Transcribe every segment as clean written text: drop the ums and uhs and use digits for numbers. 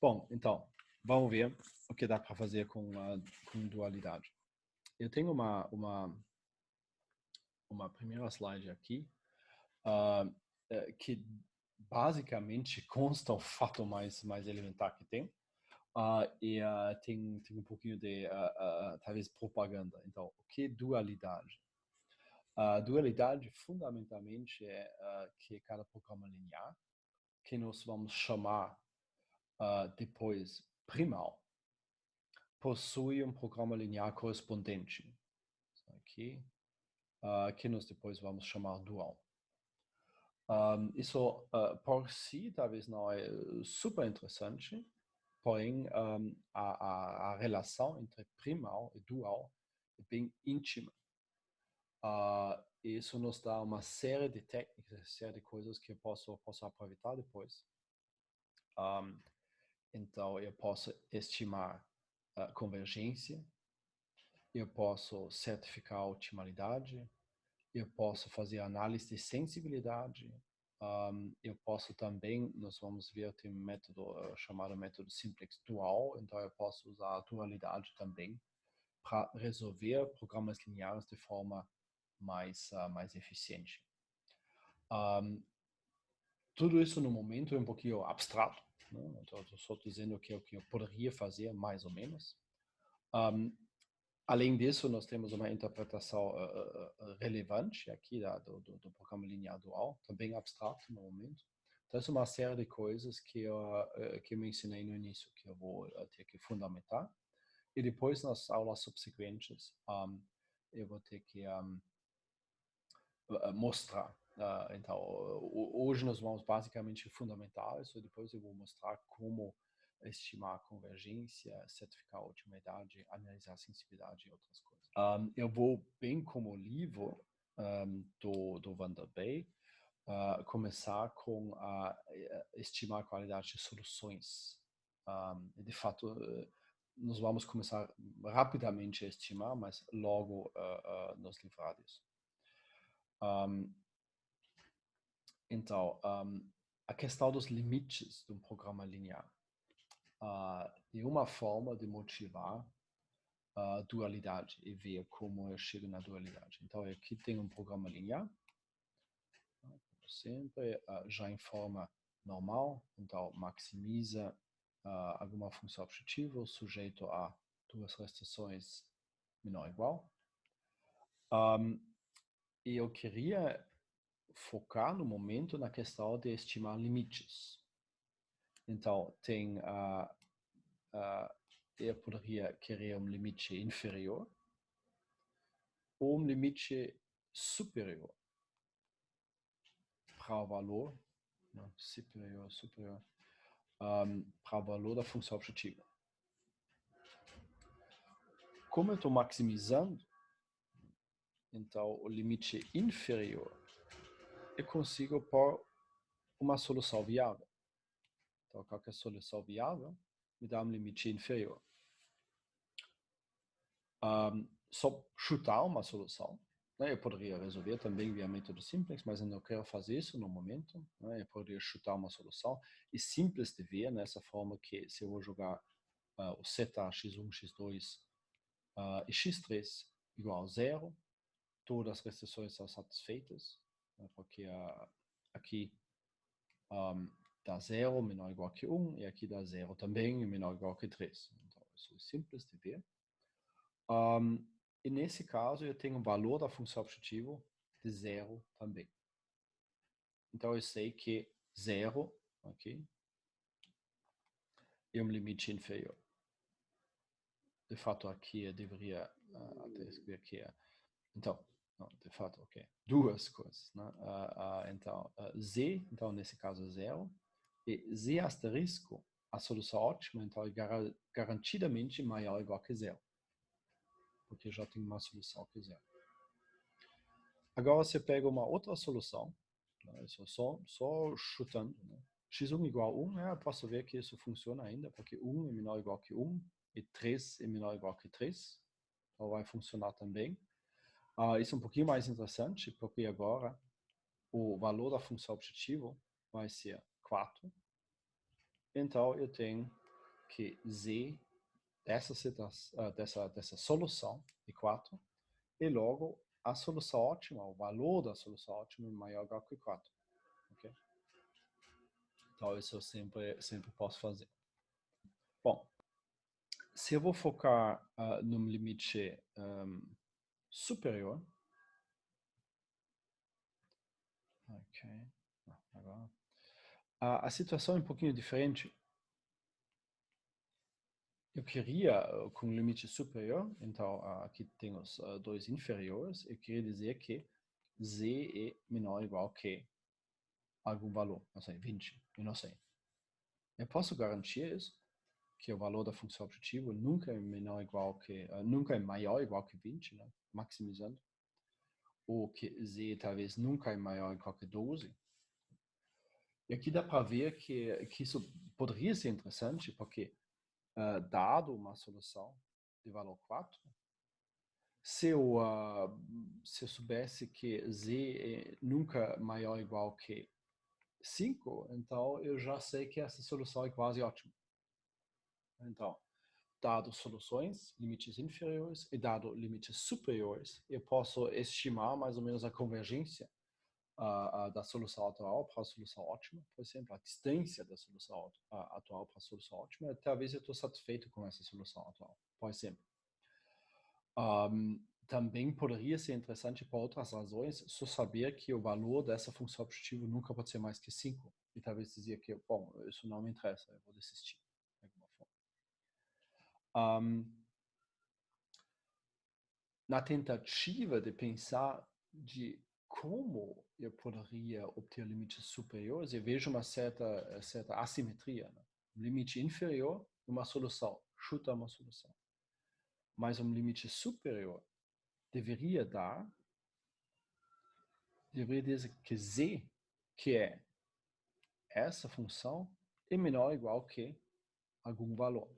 Bom, então, vamos ver o que dá para fazer com dualidade. Eu tenho uma primeira slide aqui, ah, que basicamente consta o fato mais elementar que tem. Tem um pouquinho de, talvez, propaganda. Então, o que é dualidade? A dualidade, fundamentalmente, é que cada programa linear, que nós vamos chamar depois primal, possui um programa linear correspondente, aqui, que nós depois vamos chamar dual. Isso, por si, talvez não é super interessante, porém, a relação entre primal e dual é bem íntima. Isso nos dá uma série de técnicas, uma série de coisas que eu posso aproveitar depois. Então, eu posso estimar convergência, eu posso certificar a optimalidade, eu posso fazer análise de sensibilidade, eu posso também, nós vamos ver, tem um método chamado método simplex dual, então eu posso usar a dualidade também para resolver programas lineares de forma mais eficiente. Tudo isso no momento é um pouquinho abstrato, né? Então eu só estou dizendo o que eu poderia fazer, mais ou menos. Além disso, nós temos uma interpretação relevante aqui do programa linear dual, também abstrato no momento. Então, essa é uma série de coisas que eu mencionei no início, que eu vou ter que fundamentar. E depois, nas aulas subsequentes, eu vou ter que mostrar. Então, hoje nós vamos basicamente fundamentar isso, e depois eu vou mostrar como estimar a convergência, certificar a otimidade, analisar a sensibilidade e outras coisas. Eu vou, bem como o livro do Vanderbilt, começar com estimar a qualidade de soluções. De fato, nós vamos começar rapidamente a estimar, mas logo nos livrar disso. Então, a questão dos limites de um programa linear é uma forma de motivar a dualidade e ver como eu chego na dualidade. Então, aqui tem um programa linear, como sempre, já em forma normal, então maximiza alguma função objetiva sujeito a duas restrições menor ou igual. E eu queria focar no momento na questão de estimar limites. Então, eu poderia querer um limite inferior ou um limite superior para o valor, não, superior, para o valor da função objetiva. Como eu estou maximizando, então o limite inferior, eu consigo pôr uma solução viável. Então, qualquer solução viável me dá um limite inferior. Só chutar uma solução, né? Eu poderia resolver também via método simples, mas eu não quero fazer isso no momento, né? Eu poderia chutar uma solução. É simples de ver nessa forma que se eu vou jogar o zeta x1, x2 e x3 igual a zero, todas as restrições são satisfeitas, né? Porque aqui dá zero menor ou igual que 1, e aqui dá zero também menor ou igual que 3. Então, isso é simples de ver. E nesse caso, eu tenho um valor da função objetiva de zero também. Então, eu sei que zero, ok, é um limite inferior. De fato, aqui eu deveria até escrever aqui. Então, não, de fato, ok. Duas coisas, né? Então, z, então nesse caso é zero, e z asterisco, a solução ótima, então é garantidamente maior ou igual que zero. Porque já tem uma solução que é zero. Agora você pega uma outra solução, né? Isso só chutando, né? x1 igual a 1, eu posso ver que isso funciona ainda, porque 1 é menor ou igual que 1, e 3 é menor ou igual que 3. Então vai funcionar também. Isso é um pouquinho mais interessante, porque agora o valor da função objetiva vai ser 4. Então eu tenho que Z dessa solução de 4 e logo a solução ótima, o valor da solução ótima é maior ou igual que 4. Okay? Então, isso eu sempre posso fazer. Bom, se eu vou focar num limite superior, ok, agora, a situação é um pouquinho diferente. Eu queria, com um limite superior, então aqui tem os dois inferiores, eu queria dizer que Z é menor ou igual que algum valor, não sei, 20, eu não sei. Eu posso garantir isso, que o valor da função objetiva nunca é menor ou igual que, nunca é maior ou igual que 20, né? Maximizando. Ou que Z talvez nunca é maior ou igual que 12. E aqui dá para ver que isso poderia ser interessante, porque dado uma solução de valor 4, se eu soubesse que Z é nunca maior ou igual que 5, então eu já sei que essa solução é quase ótima. Então, dado soluções, limites inferiores e dado limites superiores, eu posso estimar mais ou menos a convergência da solução atual para a solução ótima, por exemplo, a distância da solução atual para a solução ótima. Talvez eu estou satisfeito com essa solução atual, por exemplo. Também poderia ser interessante por outras razões só saber que o valor dessa função objetiva nunca pode ser mais que 5. E talvez dizer que, bom, isso não me interessa, eu vou desistir de alguma forma. Na tentativa de pensar de como eu poderia obter limites superiores, eu vejo uma certa assimetria. Né? Um limite inferior, uma solução, chuta uma solução. Mas um limite superior deveria dizer que Z, que é essa função, é menor ou igual que algum valor.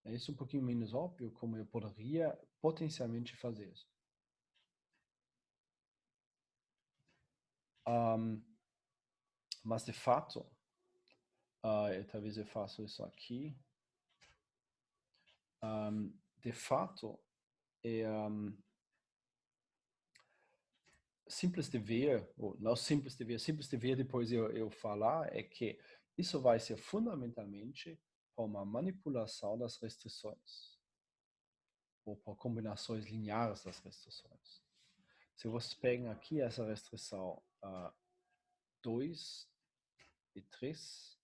É isso um pouquinho menos óbvio como eu poderia potencialmente fazer isso. Mas de fato, talvez eu faça isso aqui. De fato, é simples de ver, ou não simples de ver depois eu falar, é que isso vai ser fundamentalmente por uma manipulação das restrições, ou por combinações lineares das restrições. Se vocês pegam aqui essa restrição 2 e 3,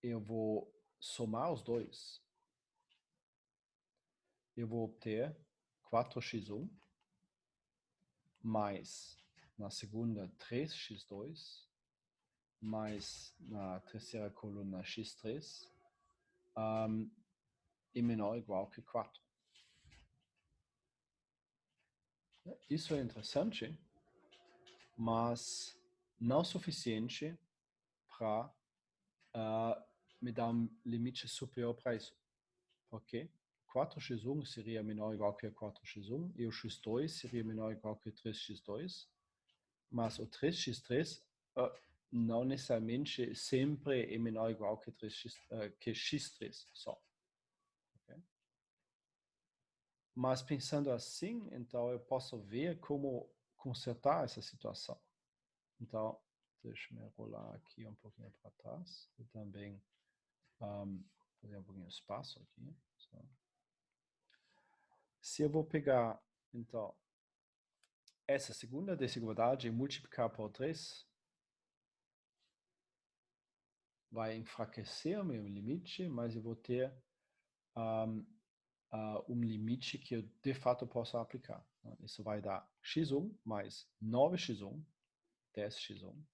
eu vou somar os dois. Eu vou obter 4x1 mais na segunda 3x2 mais na terceira coluna x3 é menor ou igual que 4. Isso é interessante, mas não suficiente para me dar um limite superior para isso. Por quê? 4x1 seria menor ou igual que 4x1 e o x2 seria menor ou igual que 3x2, mas o 3x3 não necessariamente sempre é menor ou igual que, que x3 só. Okay? Mas pensando assim, então eu posso ver como consertar essa situação. Então, deixa eu rolar aqui um pouquinho para trás e também fazer um pouquinho de espaço aqui. Só. Se eu vou pegar, então, essa segunda desigualdade e multiplicar por 3, vai enfraquecer o meu limite, mas eu vou ter um limite que eu de fato posso aplicar. Isso vai dar x1 mais 9x1, 10x1,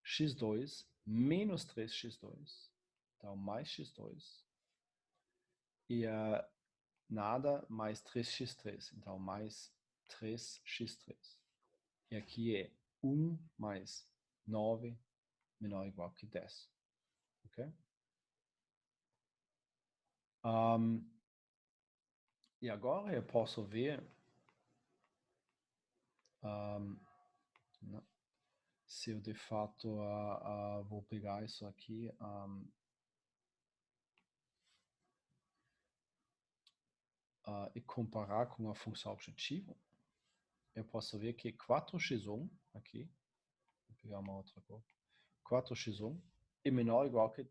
x2 menos 3x2, então mais x2, e nada mais 3x3, então mais 3x3. E aqui é 1 mais 9 menor ou igual que 10. Ok? E agora eu posso ver se eu de fato vou pegar isso aqui e comparar com a função objetivo, eu posso ver que 4x1 aqui, vou pegar uma outra cor, 4x1 é menor ou igual que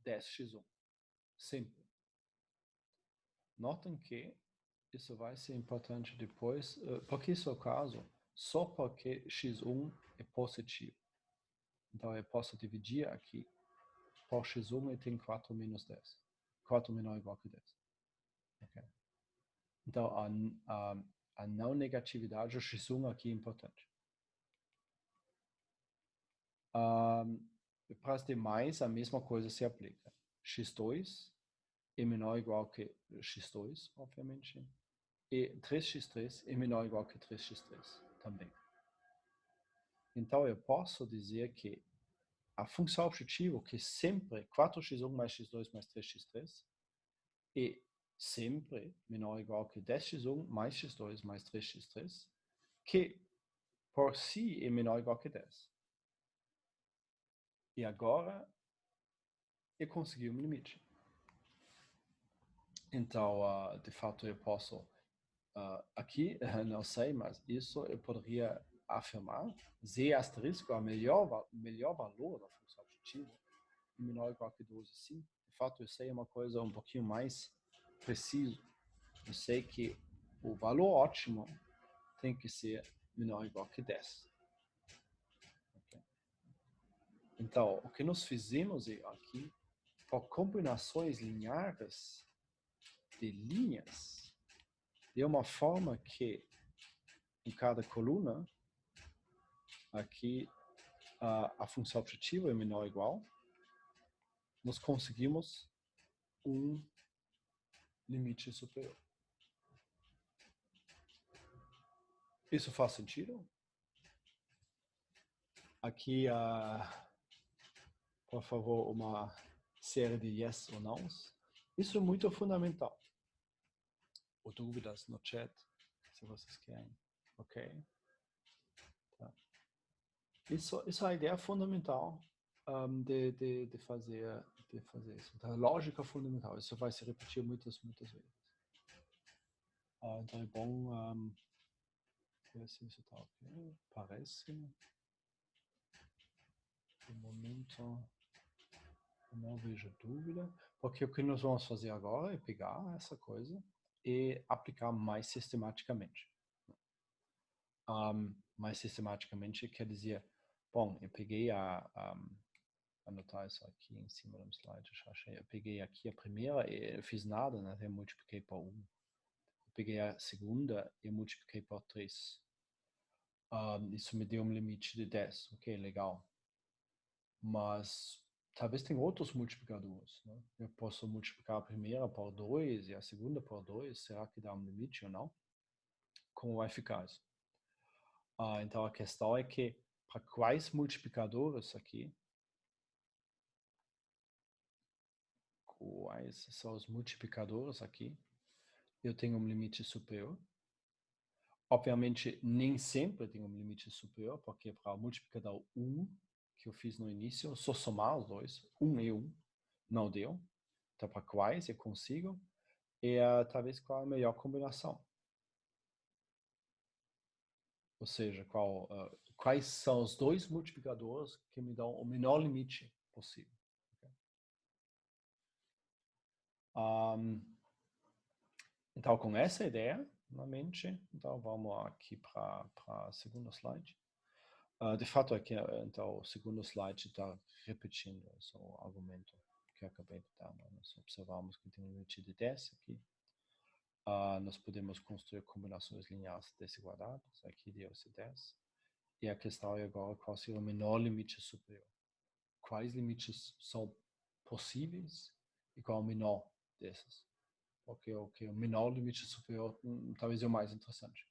10x1, sempre. Notem que isso vai ser importante depois, porque isso é o caso, só porque x1 é positivo. Então eu posso dividir aqui por x1 e tem 4 menos 10. 4 menor ou igual que 10. Okay? Então a não negatividade do x1 aqui é importante. Para as demais, a mesma coisa se aplica. x2 é menor ou igual que x2, obviamente. E 3x3 é menor ou igual que 3x3 também. Então, eu posso dizer que a função objetivo, que sempre 4x1 mais x2 mais 3x3, é sempre menor ou igual que 10x1 mais x2 mais 3x3, que por si é menor ou igual que 10. E agora, eu consegui um limite. Então, de fato, eu posso, aqui, não sei, mas isso eu poderia afirmar, z asterisco é o melhor valor da função objetiva, menor ou igual que 12, sim. De fato, eu sei uma coisa um pouquinho mais preciso. Eu sei que o valor ótimo tem que ser menor ou igual que 10. Okay? Então, o que nós fizemos aqui, por combinações lineares de linhas, de uma forma que em cada coluna, aqui a função objetiva é menor ou igual, nós conseguimos um limite superior. Isso faz sentido? Aqui, por favor, uma série de yes ou nãos. Isso é muito fundamental. Ou dúvidas no chat, se vocês querem. Ok? Tá. Isso é a ideia fundamental de fazer isso. Então, a lógica fundamental. Isso vai se repetir muitas vezes. Então é bom ver se isso está ok. Parece. No momento, não vejo dúvida. Porque o que nós vamos fazer agora é pegar essa coisa e aplicar mais sistematicamente. Mais sistematicamente quer dizer, bom, eu peguei anotar isso aqui em cima do slide, eu peguei aqui a primeira e eu fiz nada, né? Eu multipliquei por 1. Eu peguei a segunda e multipliquei por 3. Isso me deu um limite de 10. Ok, legal. Mas talvez tem outros multiplicadores. Né? Eu posso multiplicar a primeira por 2 e a segunda por 2. Será que dá um limite ou não? Como vai ficar isso? Então a questão é que para quais multiplicadores aqui, quais são os multiplicadores aqui, eu tenho um limite superior. Obviamente, nem sempre tem um limite superior, porque para o multiplicador 1, que eu fiz no início, só somar os dois, 1 e 1, não deu. Então, para quais eu consigo, e talvez qual a melhor combinação. Ou seja, quais são os dois multiplicadores que me dão o menor limite possível. Okay? Então, com essa ideia na mente, então vamos aqui para a segunda slide. De fato, aqui, então, o segundo slide está repetindo esse argumento que eu acabei de dar. Nós observamos que tem um limite de 10 aqui. Nós podemos construir combinações lineares desigualadas. Aqui deu-se 10. E a questão é agora qual seria o menor limite superior. Quais limites são possíveis e qual é o menor desses? Porque o menor limite superior talvez é o mais interessante.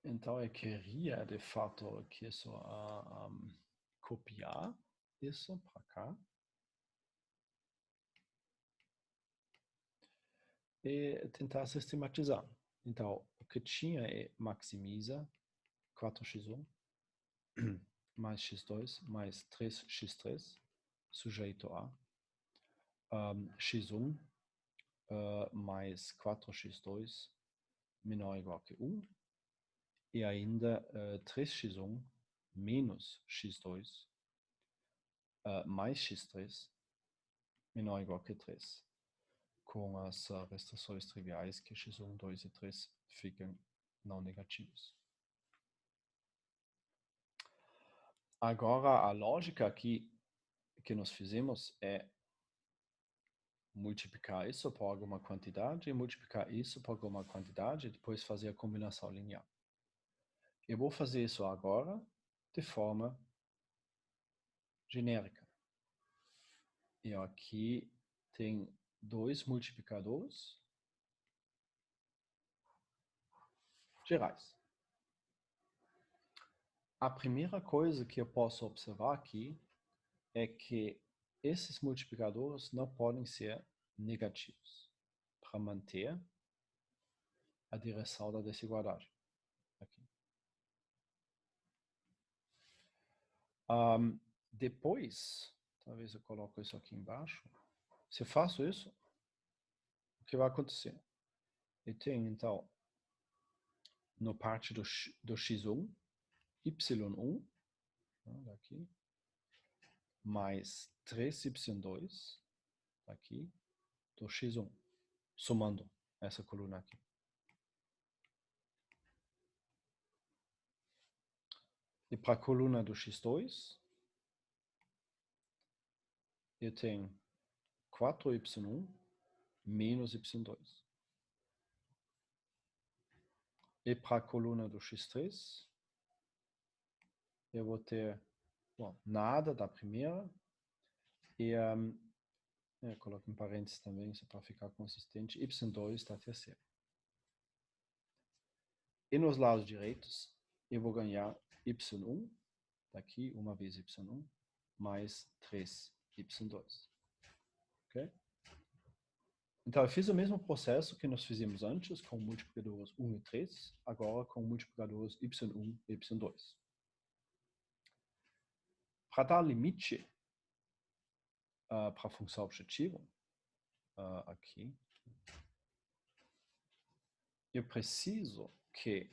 Então eu queria de fato aqui só copiar isso para cá e tentar sistematizar. Então, o que tinha é maximiza 4x1 mais x2 mais 3x3 sujeito a x1 mais 4x2 menor ou igual que 1 e ainda 3x1 menos x2 mais x3 menor ou igual que 3, com as restrições triviais que x1, 2 e 3 ficam não negativos. Agora, a lógica aqui que nós fizemos é multiplicar isso por alguma quantidade e multiplicar isso por alguma quantidade e depois fazer a combinação linear. Eu vou fazer isso agora de forma genérica. E aqui tem dois multiplicadores gerais. A primeira coisa que eu posso observar aqui é que esses multiplicadores não podem ser negativos para manter a direção da desigualdade. Aqui. Depois, talvez eu coloque isso aqui embaixo. Se eu faço isso, o que vai acontecer? Eu tenho, então, no parte do x1, y1, daqui, mais 3y2, aqui, do x1, somando essa coluna aqui. E para a coluna do x2, eu tenho 4y1 menos y2. E para a coluna do x3, eu vou ter nada da primeira e eu coloco em parênteses também, só para ficar consistente, y2 da terceira. E nos lados direitos, eu vou ganhar y1, daqui, uma vez y1, mais 3y2. Ok? Então, eu fiz o mesmo processo que nós fizemos antes, com multiplicadores 1 e 3, agora com multiplicadores y1 e y2. Para dar limite para a função objetiva, aqui, eu preciso que,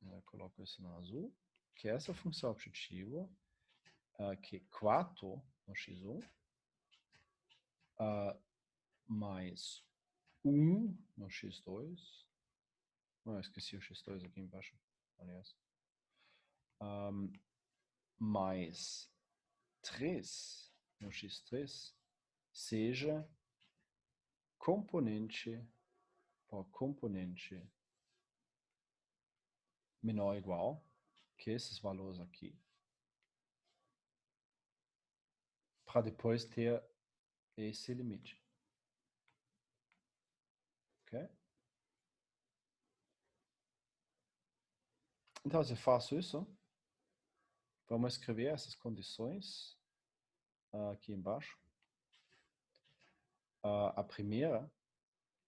eu coloco isso no azul, que essa função objetiva, que é 4 no x1, mais 1 no x2, esqueci o x2 aqui embaixo, aliás, mais 3 no x3, seja componente por componente menor ou igual que esses valores aqui, para depois ter esse limite. Ok? Então, se eu faço isso, vamos escrever essas condições aqui embaixo. A primeira,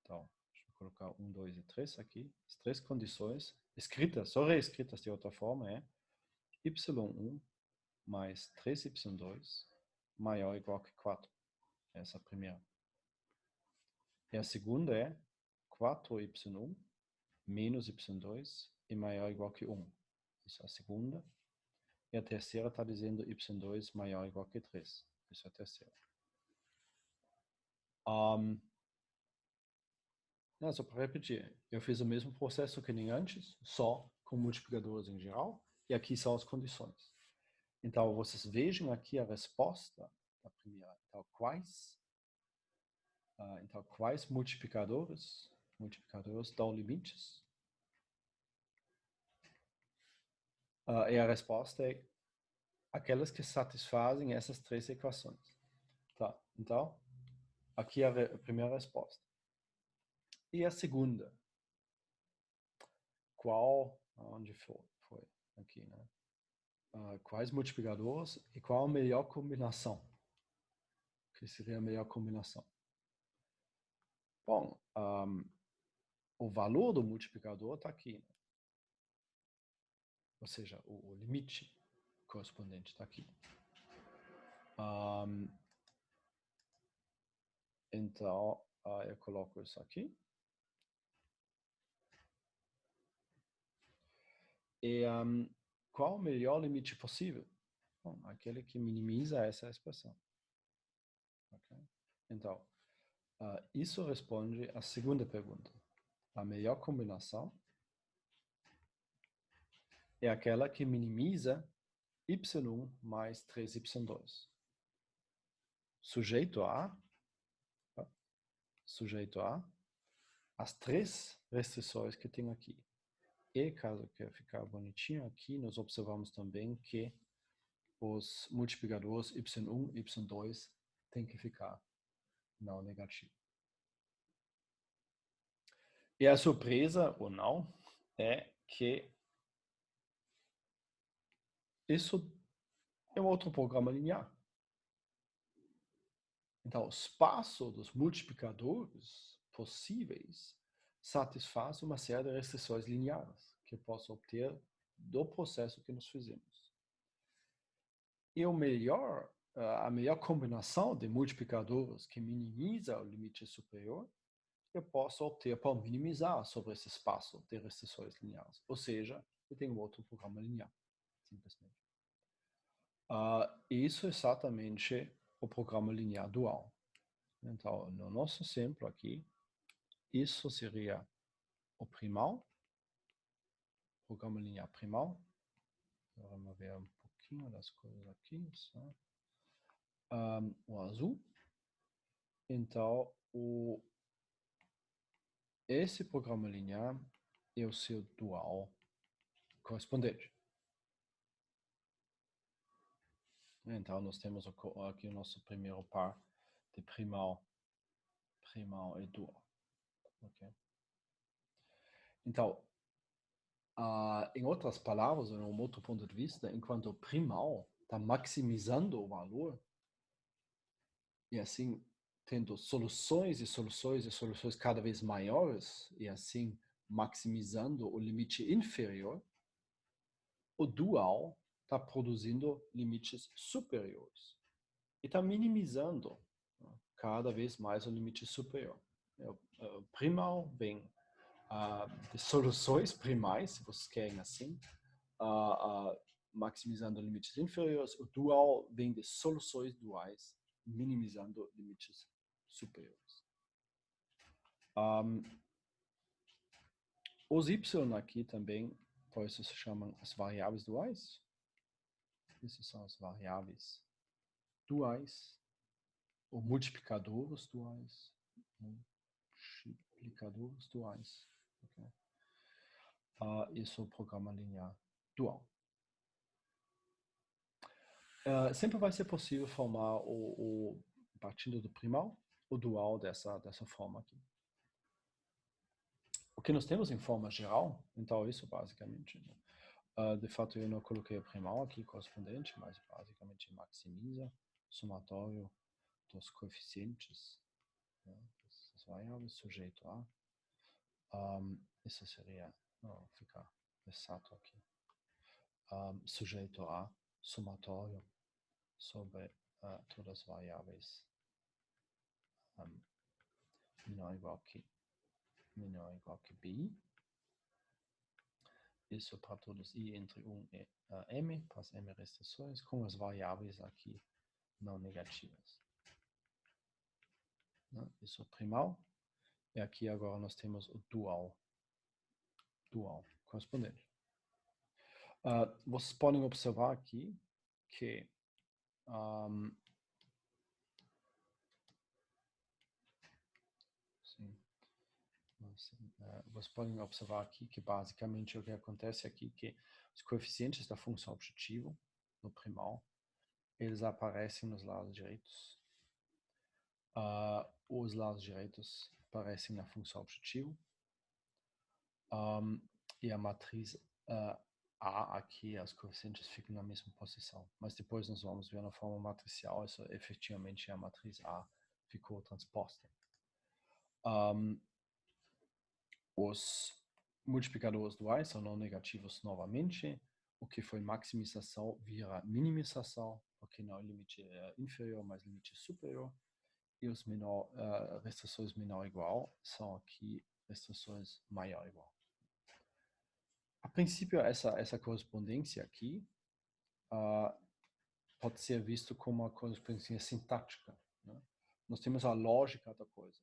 então, deixa eu colocar 1, 2 e 3 aqui. As três condições, escritas, só reescritas de outra forma, é y1 mais 3y2 maior ou igual que 4. Essa é a primeira. E a segunda é 4y1 menos y2 e maior ou igual que 1. Isso é a segunda. E a terceira está dizendo y2 maior ou igual que 3. Isso é a terceira. Só para repetir, eu fiz o mesmo processo que nem antes, só com multiplicadores em geral, e aqui são as condições. Então, vocês vejam aqui a resposta da primeira. Então, quais multiplicadores dão limites? E a resposta é aquelas que satisfazem essas três equações. Tá, então, aqui é a primeira resposta. E a segunda? Onde foi? Aqui, né? Quais multiplicadores e qual a melhor combinação? Que seria a melhor combinação? Bom, o valor do multiplicador está aqui, né? Ou seja, o limite correspondente está aqui. Então, eu coloco isso aqui. E qual o melhor limite possível? Bom, aquele que minimiza essa expressão. Okay? Então, isso responde à segunda pergunta. A melhor combinação é aquela que minimiza y1 mais 3y2. Sujeito a as três restrições que tem aqui. E, caso queira ficar bonitinho aqui, nós observamos também que os multiplicadores y1 e y2 têm que ficar não negativo. E a surpresa, ou não, é que isso é um outro programa linear. Então, o espaço dos multiplicadores possíveis satisfaz uma série de restrições lineares que eu posso obter do processo que nós fizemos. E a melhor combinação de multiplicadores que minimiza o limite superior, eu posso obter para minimizar sobre esse espaço de restrições lineares. Ou seja, eu tenho outro programa linear, simplesmente. Isso é exatamente o programa linear dual. Então, no nosso exemplo aqui, isso seria o primal, programa linear primal. Vamos ver um pouquinho das coisas aqui. Só. O azul. Então, esse programa linear é o seu dual correspondente. Então, nós temos aqui o nosso primeiro par de primal e dual. Okay? Então, em outras palavras, em um outro ponto de vista, enquanto o primal está maximizando o valor, e assim tendo soluções e soluções e soluções cada vez maiores, e assim maximizando o limite inferior, o dual está produzindo limites superiores. E está minimizando cada vez mais o limite superior. O primal vem de soluções primais, se vocês querem assim, maximizando limites inferiores. O dual vem de soluções duais, minimizando limites superiores. Os y aqui também, por isso se chamam as variáveis duais. Essas são as variáveis duais, ou multiplicadores duais. Okay? Isso é o programa linear dual. Sempre vai ser possível formar partindo do primal, o dual dessa forma aqui. O que nós temos em forma geral, então isso basicamente, de fato eu não coloquei o primal aqui correspondente, mas basicamente maximiza o somatório dos coeficientes, né, das variáveis, sujeito a. Isso seria, não, ficar exato aqui. Sujeito a somatório sobre todas as variáveis menor ou igual que bi. Isso para todos i entre 1 e m, para as m restrições, com as variáveis aqui não negativas. Isso é o primal. E aqui agora nós temos o dual correspondente. Vocês podem observar aqui que vocês podem observar aqui que basicamente o que acontece aqui é que os coeficientes da função objetivo no primal, eles aparecem nos lados direitos. Os lados direitos aparecem na função objetivo. E a matriz A aqui, os coeficientes ficam na mesma posição. Mas depois nós vamos ver na forma matricial, isso efetivamente a matriz A ficou transposta. os multiplicadores duais são não negativos novamente. O que foi maximização vira minimização, porque não é limite inferior, mas limite superior. E os restrições menor ou igual são aqui restrições maior ou igual. A princípio, essa correspondência aqui pode ser visto como uma correspondência sintática. Né? Nós temos a lógica da coisa,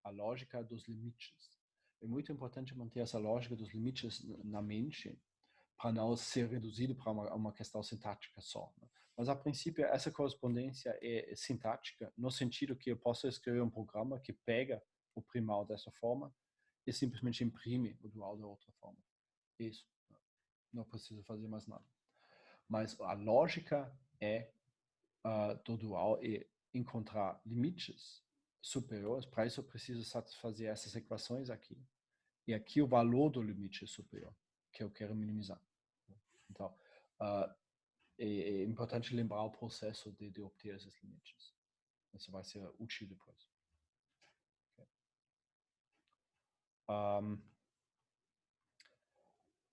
a lógica dos limites. É muito importante manter essa lógica dos limites na mente para não ser reduzido para uma questão sintática só. Né? Mas, a princípio, essa correspondência é sintática no sentido que eu posso escrever um programa que pega o primal dessa forma e simplesmente imprime o dual da outra forma. Isso. Não preciso fazer mais nada. Mas a lógica do dual é encontrar limites superiores. Para isso, eu preciso satisfazer essas equações aqui. E aqui o valor do limite superior, que eu quero minimizar. Então, é importante lembrar o processo de obter esses limites. Isso vai ser útil depois. Okay.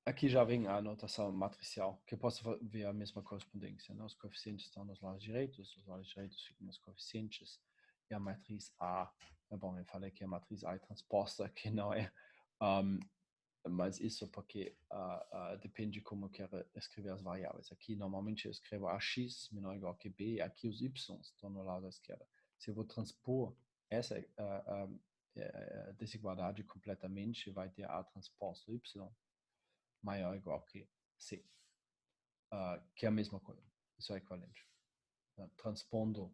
Aqui já vem a notação matricial, que eu posso ver a mesma correspondência. Né? Os coeficientes estão nos lados direitos, os lados direitos ficam nos coeficientes, e a matriz A, bom, eu falei que a matriz A é transposta, que não é, mas isso porque depende de como eu quero escrever as variáveis. Aqui, normalmente, eu escrevo AX menor ou igual que B, aqui os Y estão no lado da esquerda. Se eu vou transpor essa desigualdade completamente, vai ter A transposto Y maior ou igual que C, que é a mesma coisa. Isso é equivalente. Transpondo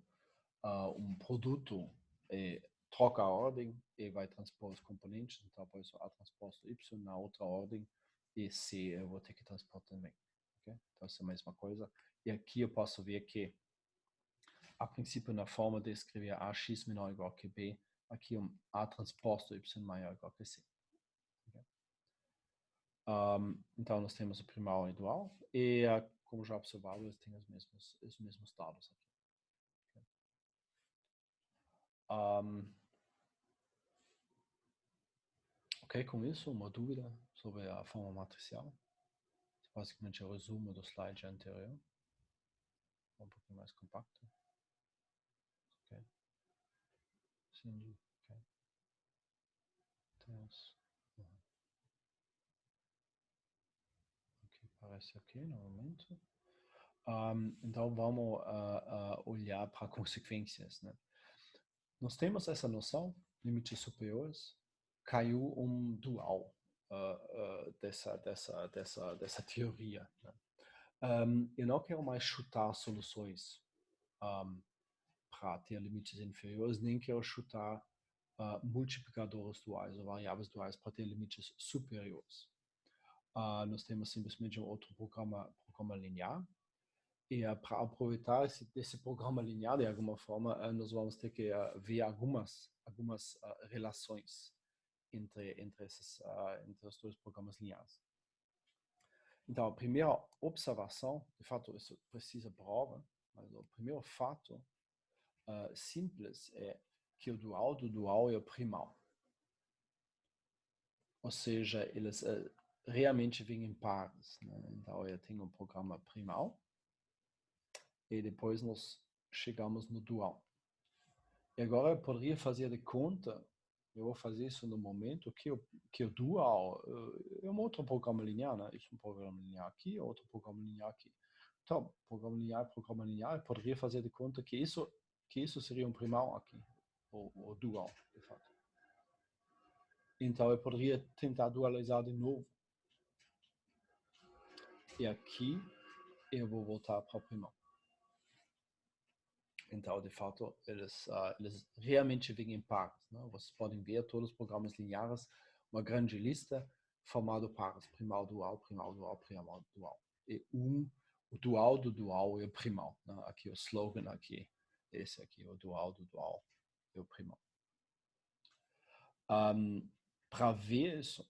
um produto, troca a ordem e vai transpor os componentes, então por isso A transposto Y na outra ordem e C eu vou ter que transpor também. Okay? Então isso é a mesma coisa. E aqui eu posso ver que, a princípio, na forma de escrever AX menor ou igual que B, aqui A transposto Y maior ou igual que C. Então, nós temos o primal e o dual, e, como já observado, eles têm os mesmos dados aqui. Ok, com isso, uma dúvida sobre a forma matricial? Basicamente é o resumo do slide anterior. Um pouquinho mais compacto. Ok. Sim, ok. Ok, parece ok no momento. Então, vamos olhar para consequências. Né? Nós temos essa noção, limites superiores, caiu um dual dessa teoria. Né? Eu não quero mais chutar soluções para ter limites inferiores, nem quero chutar multiplicadores duais ou variáveis duais para ter limites superiores. Nós temos simplesmente um outro programa linear. E para aproveitar desse programa linear, de alguma forma, nós vamos ter que ver algumas relações entre os dois programas lineares. Então, a primeira observação, de fato, isso precisa prova, mas o primeiro fato simples é que o dual do dual é o primal. Ou seja, eles realmente vêm em pares. Né? Então, eu tenho um programa primal e depois nós chegamos no dual. E agora eu poderia fazer de conta, eu vou fazer isso no momento, que o dual é um outro programa linear, né? Isso é um programa linear aqui, outro programa linear aqui. Então, programa linear, eu poderia fazer de conta que isso seria um primal aqui, o dual, de fato. Então, eu poderia tentar dualizar de novo. E aqui, eu vou voltar para o primal. Então, de fato, eles realmente vêm em pares. Né? Vocês podem ver todos os programas lineares, uma grande lista formada por pares, primal, dual, primal, dual, primal, dual. E o dual do dual é o primal. Né? Aqui o slogan aqui, esse aqui, o dual do dual é o primal. Para ver isso,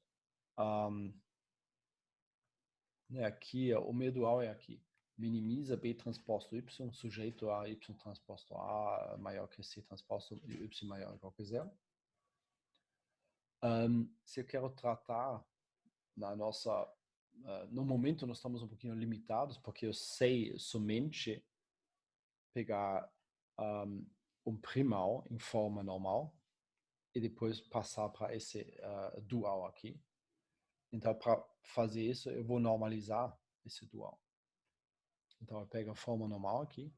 aqui, o meu dual é aqui. Minimiza B transposto Y, sujeito a Y transposto A maior que C transposto Y maior ou igual que zero. Se eu quero tratar na nossa... no momento nós estamos um pouquinho limitados, porque eu sei somente pegar primal em forma normal e depois passar para esse dual aqui. Então, para fazer isso, eu vou normalizar esse dual. Então, eu pego a forma normal aqui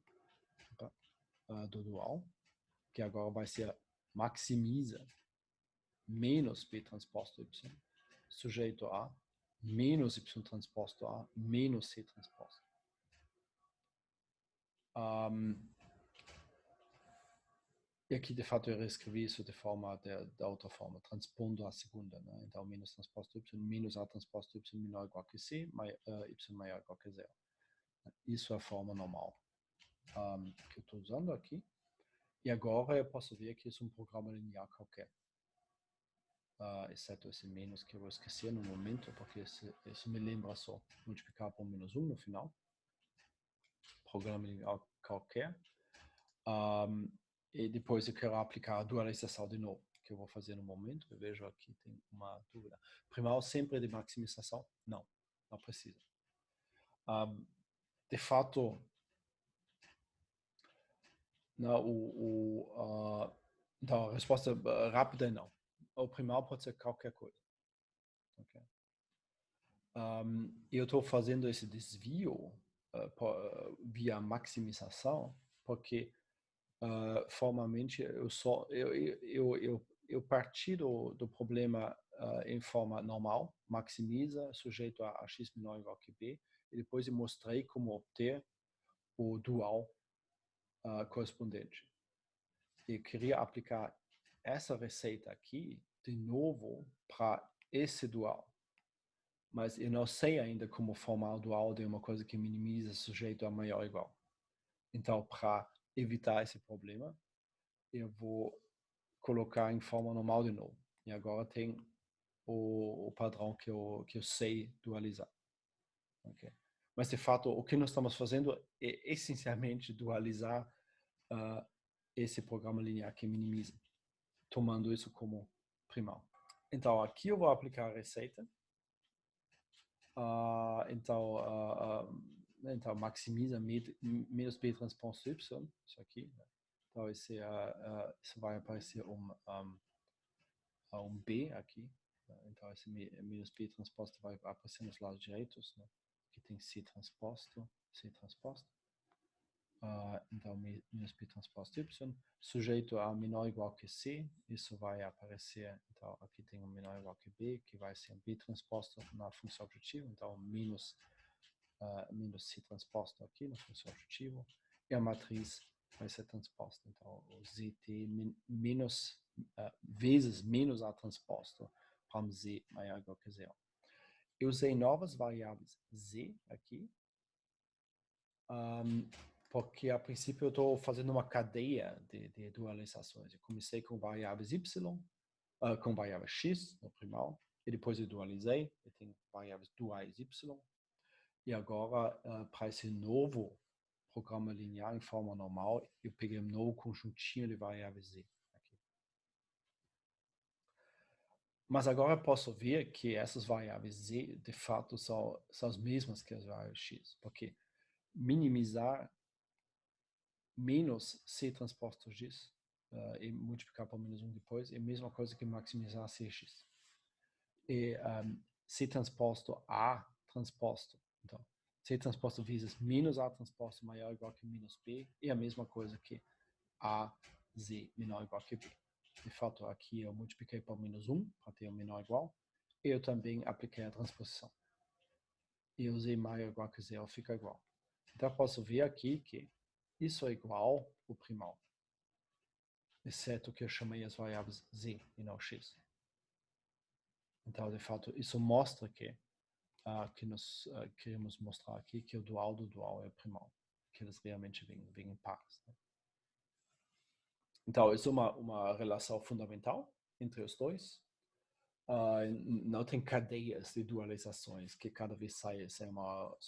do dual, que agora vai ser maximiza menos B transposto Y, sujeito a menos Y transposto a menos C transposto. E aqui, de fato, eu reescrevi isso de forma da outra forma, transpondo a segunda, né? Então, menos transposto Y, menos A transposto Y menor ou igual que C, Y maior ou igual que zero. Isso é a forma normal que eu estou usando aqui. E agora eu posso ver que isso é um programa linear qualquer. Exceto esse menos que eu vou esquecer no momento, porque isso me lembra só multiplicar por menos 1 no final. Programa linear qualquer. E depois eu quero aplicar a dualização de novo, que eu vou fazer no momento. Eu vejo aqui, tem uma dúvida. Primal sempre de maximização? Não, não precisa. De fato, não, então a resposta rápida é não. O primal pode ser qualquer coisa. Okay? Eu estou fazendo esse desvio via maximização, porque formalmente eu parti do problema em forma normal, maximiza, sujeito a x menor ou igual que b, e depois eu mostrei como obter o dual correspondente. Eu queria aplicar essa receita aqui de novo para esse dual. Mas eu não sei ainda como formar o dual de uma coisa que minimiza sujeito a maior ou igual. Então, para evitar esse problema, eu vou colocar em forma normal de novo. E agora tem o padrão que eu sei dualizar. Okay? Mas, de fato, o que nós estamos fazendo é essencialmente dualizar esse programa linear que minimiza, tomando isso como primal. Então, aqui eu vou aplicar a receita. Então, maximiza menos B transposto Y, isso aqui. Né? Então, isso vai aparecer um B aqui. Né? Então, esse menos B transposto vai aparecer nos lados direitos. Né? Aqui tem C transposto, C transposto. Então, menos B transposto Y, sujeito a menor ou igual que C, isso vai aparecer, então aqui tem um menor ou igual que B, que vai ser B transposto na função objetiva, então menos C transposto aqui na função objetiva, e a matriz vai ser transposta, então o ZT menos, vezes menos A transposto para Z maior ou igual que zero. Eu usei novas variáveis Z aqui, porque a princípio eu estou fazendo uma cadeia de dualizações. Eu comecei com variáveis y, com variável x no primal, e depois eu dualizei, eu tenho variáveis duais y, e agora para esse novo programa linear em forma normal, eu peguei um novo conjuntinho de variáveis z aqui. Mas agora eu posso ver que essas variáveis z, de fato, são as mesmas que as variáveis x, porque minimizar menos C transposto X e multiplicar por menos 1 depois é a mesma coisa que maximizar Cx. E C transposto A transposto. Então, C transposto vezes menos A transposto maior ou igual que menos B é a mesma coisa que A, Z menor ou igual que B. De fato, aqui eu multipliquei por menos 1 para ter um menor ou igual. E eu também apliquei a transposição. E o Z maior ou igual que zero fica igual. Então, eu posso ver aqui que isso é igual ao primal, exceto que eu chamei as variáveis z e não x. Então, de fato, isso mostra que nós queremos mostrar aqui que o dual do dual é o primal, que eles realmente vêm em pares. Né? Então, isso é uma relação fundamental entre os dois. Não tem cadeias de dualizações, que cada vez sai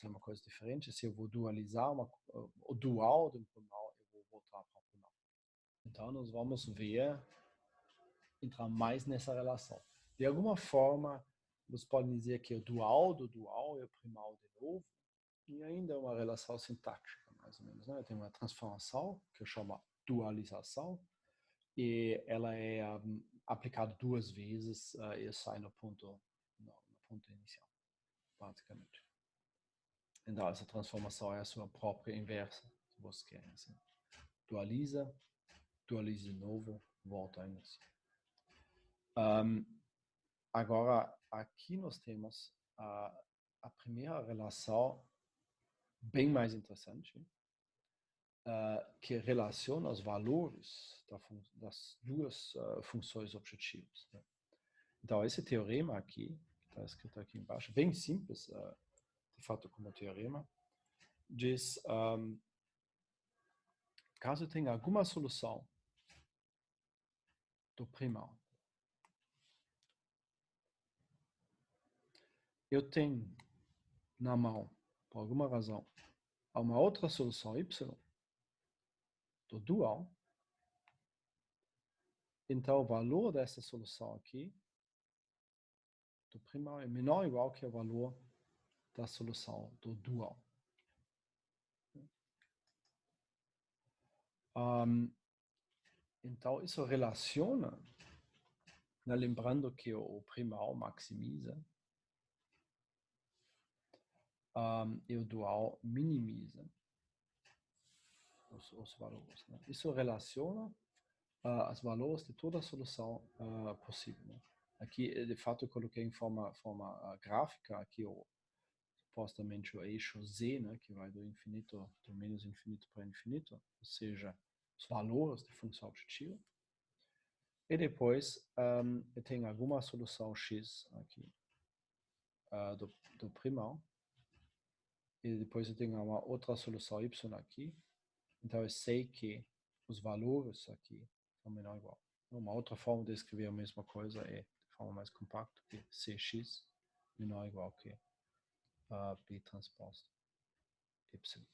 uma coisa diferente. Se eu vou dualizar o dual do primal, eu vou voltar para o primal. Então, nós vamos ver, entrar mais nessa relação. De alguma forma, você pode dizer que o dual do dual é o primal de novo, e ainda é uma relação sintática, mais ou menos. Né? Tem uma transformação, que eu chamo dualização, e ela é aplicada duas vezes e sai no ponto inicial, basicamente. Então, essa transformação é a sua própria inversa, se você quer. Assim. Dualiza de novo, volta a início. Agora, aqui nós temos a primeira relação bem mais interessante, que relaciona os valores das duas funções objetivas. Né? Então, esse teorema aqui, que está escrito aqui embaixo, bem simples, de fato, como teorema, diz, caso tenha alguma solução do primal, eu tenho na mão, por alguma razão, uma outra solução y do dual, então o valor dessa solução aqui do primal é menor ou igual que o valor da solução do dual. Então, isso relaciona, né, lembrando que o primal maximiza e o dual minimiza os valores. Né? Isso relaciona os valores de toda a solução possível. Né? Aqui, de fato, eu coloquei em forma gráfica aqui supostamente o eixo z, né, que vai do infinito, do menos infinito para infinito, ou seja, os valores de função objetiva. E depois eu tenho alguma solução x aqui do primal. E depois eu tenho uma outra solução y aqui. Então eu sei que os valores aqui são menor ou igual. Uma outra forma de escrever a mesma coisa é de forma mais compacta, que cx menor ou igual que b transposto y.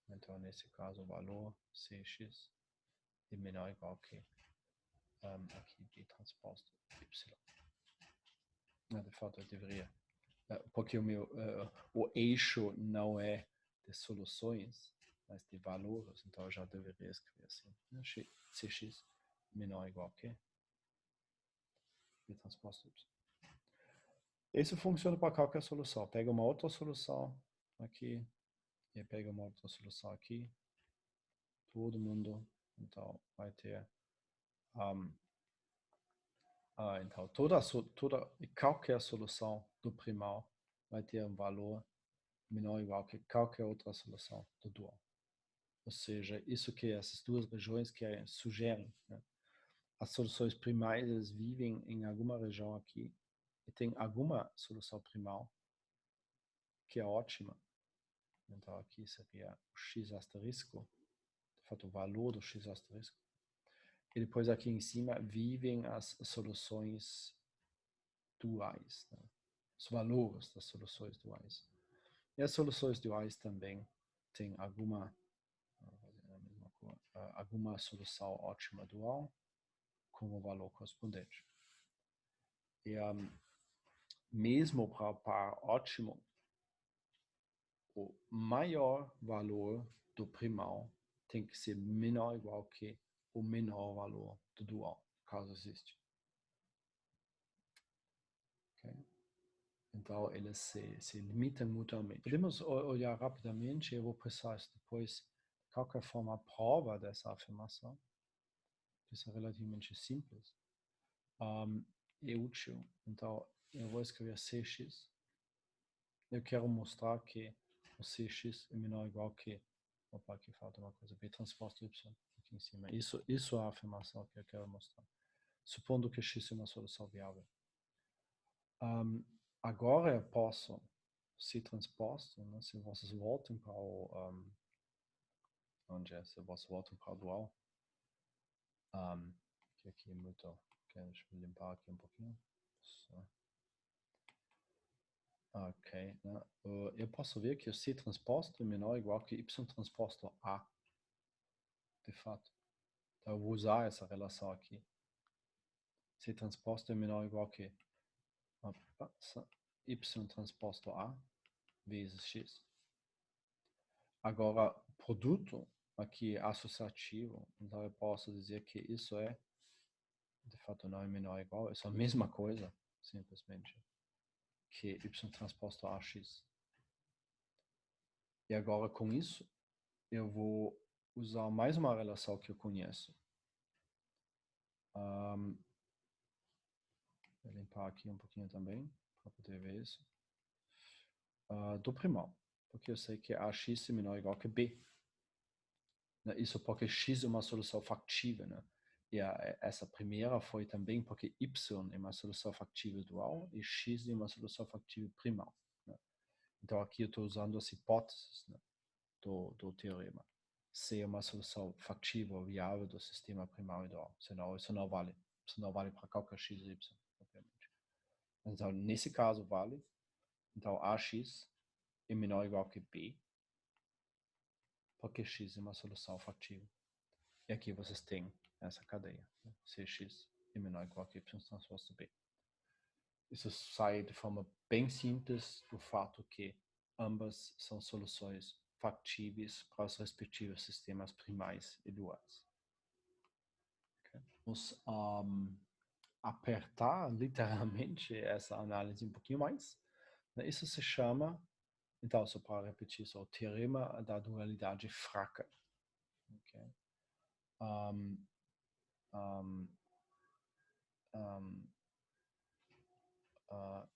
Então nesse caso o valor cx é menor ou igual que aqui b transposto y. De fato eu deveria, porque o eixo não é de soluções, mas de valores, então eu já deveria escrever assim, né? Cx menor ou igual que b transposto y. Isso funciona para qualquer solução. Pega uma outra solução aqui, e pega uma outra solução aqui, todo mundo, então vai ter então toda qualquer solução do primal vai ter um valor menor ou igual que qualquer outra solução do dual. Ou seja, isso que essas duas regiões sugerem. Né? As soluções primais vivem em alguma região aqui e tem alguma solução primal que é ótima. Então aqui seria o x asterisco, de fato o valor do x asterisco. E depois aqui em cima vivem as soluções duais, né? Os valores das soluções duais. E as soluções duais também têm alguma solução ótima dual com o valor correspondente. E mesmo para par ótimo, o maior valor do primal tem que ser menor ou igual que o menor valor do dual, caso existe. Okay? Então, eles se limitam mutuamente. Podemos olhar rapidamente, eu vou passar isso depois, de qualquer forma, a prova dessa afirmação. Isso é relativamente simples. É útil. Então, eu vou escrever Cx. Eu quero mostrar que o Cx é menor ou igual que, opa, aqui falta uma coisa, B transposto Y, aqui em cima. Isso é a afirmação que eu quero mostrar. Supondo que x é uma solução viável. Agora eu posso C transposto, né, se vocês voltam para o... onde é? Se vocês voltam para o dual. Que aqui é muito... Deixa eu limpar aqui um pouquinho. Só. Ok. Né? Eu posso ver que o C transposto é menor ou igual que Y transposto A. De fato. Então eu vou usar essa relação aqui. C transposto é menor ou igual que y transposto a vezes x. Agora, produto aqui associativo, então eu posso dizer que isso é, de fato não é menor ou igual, é só a mesma coisa, simplesmente, que y transposto a x. E agora com isso, eu vou usar mais uma relação que eu conheço. Vou limpar aqui um pouquinho também, para poder ver isso. Do primal, porque eu sei que ax é menor ou igual que b. Isso porque x é uma solução factível, né? E essa primeira foi também porque y é uma solução factível dual e x é uma solução factível primal, né? Então aqui eu estou usando as hipóteses, né, do teorema. C é uma solução factível, viável do sistema primal e dual. Senão isso não vale. Isso não vale para qualquer x e y, obviamente. Então nesse caso vale. Então ax é menor ou igual que b, porque x é uma solução factível. E aqui vocês têm essa cadeia, né? Cx é menor ou igual que y transposto b. Isso sai de forma bem simples do fato que ambas são soluções factíveis para os respectivos sistemas primais e duais. Okay. Vamos apertar literalmente essa análise um pouquinho mais. Isso se chama, então, só para repetir, o teorema da dualidade fraca. Okay.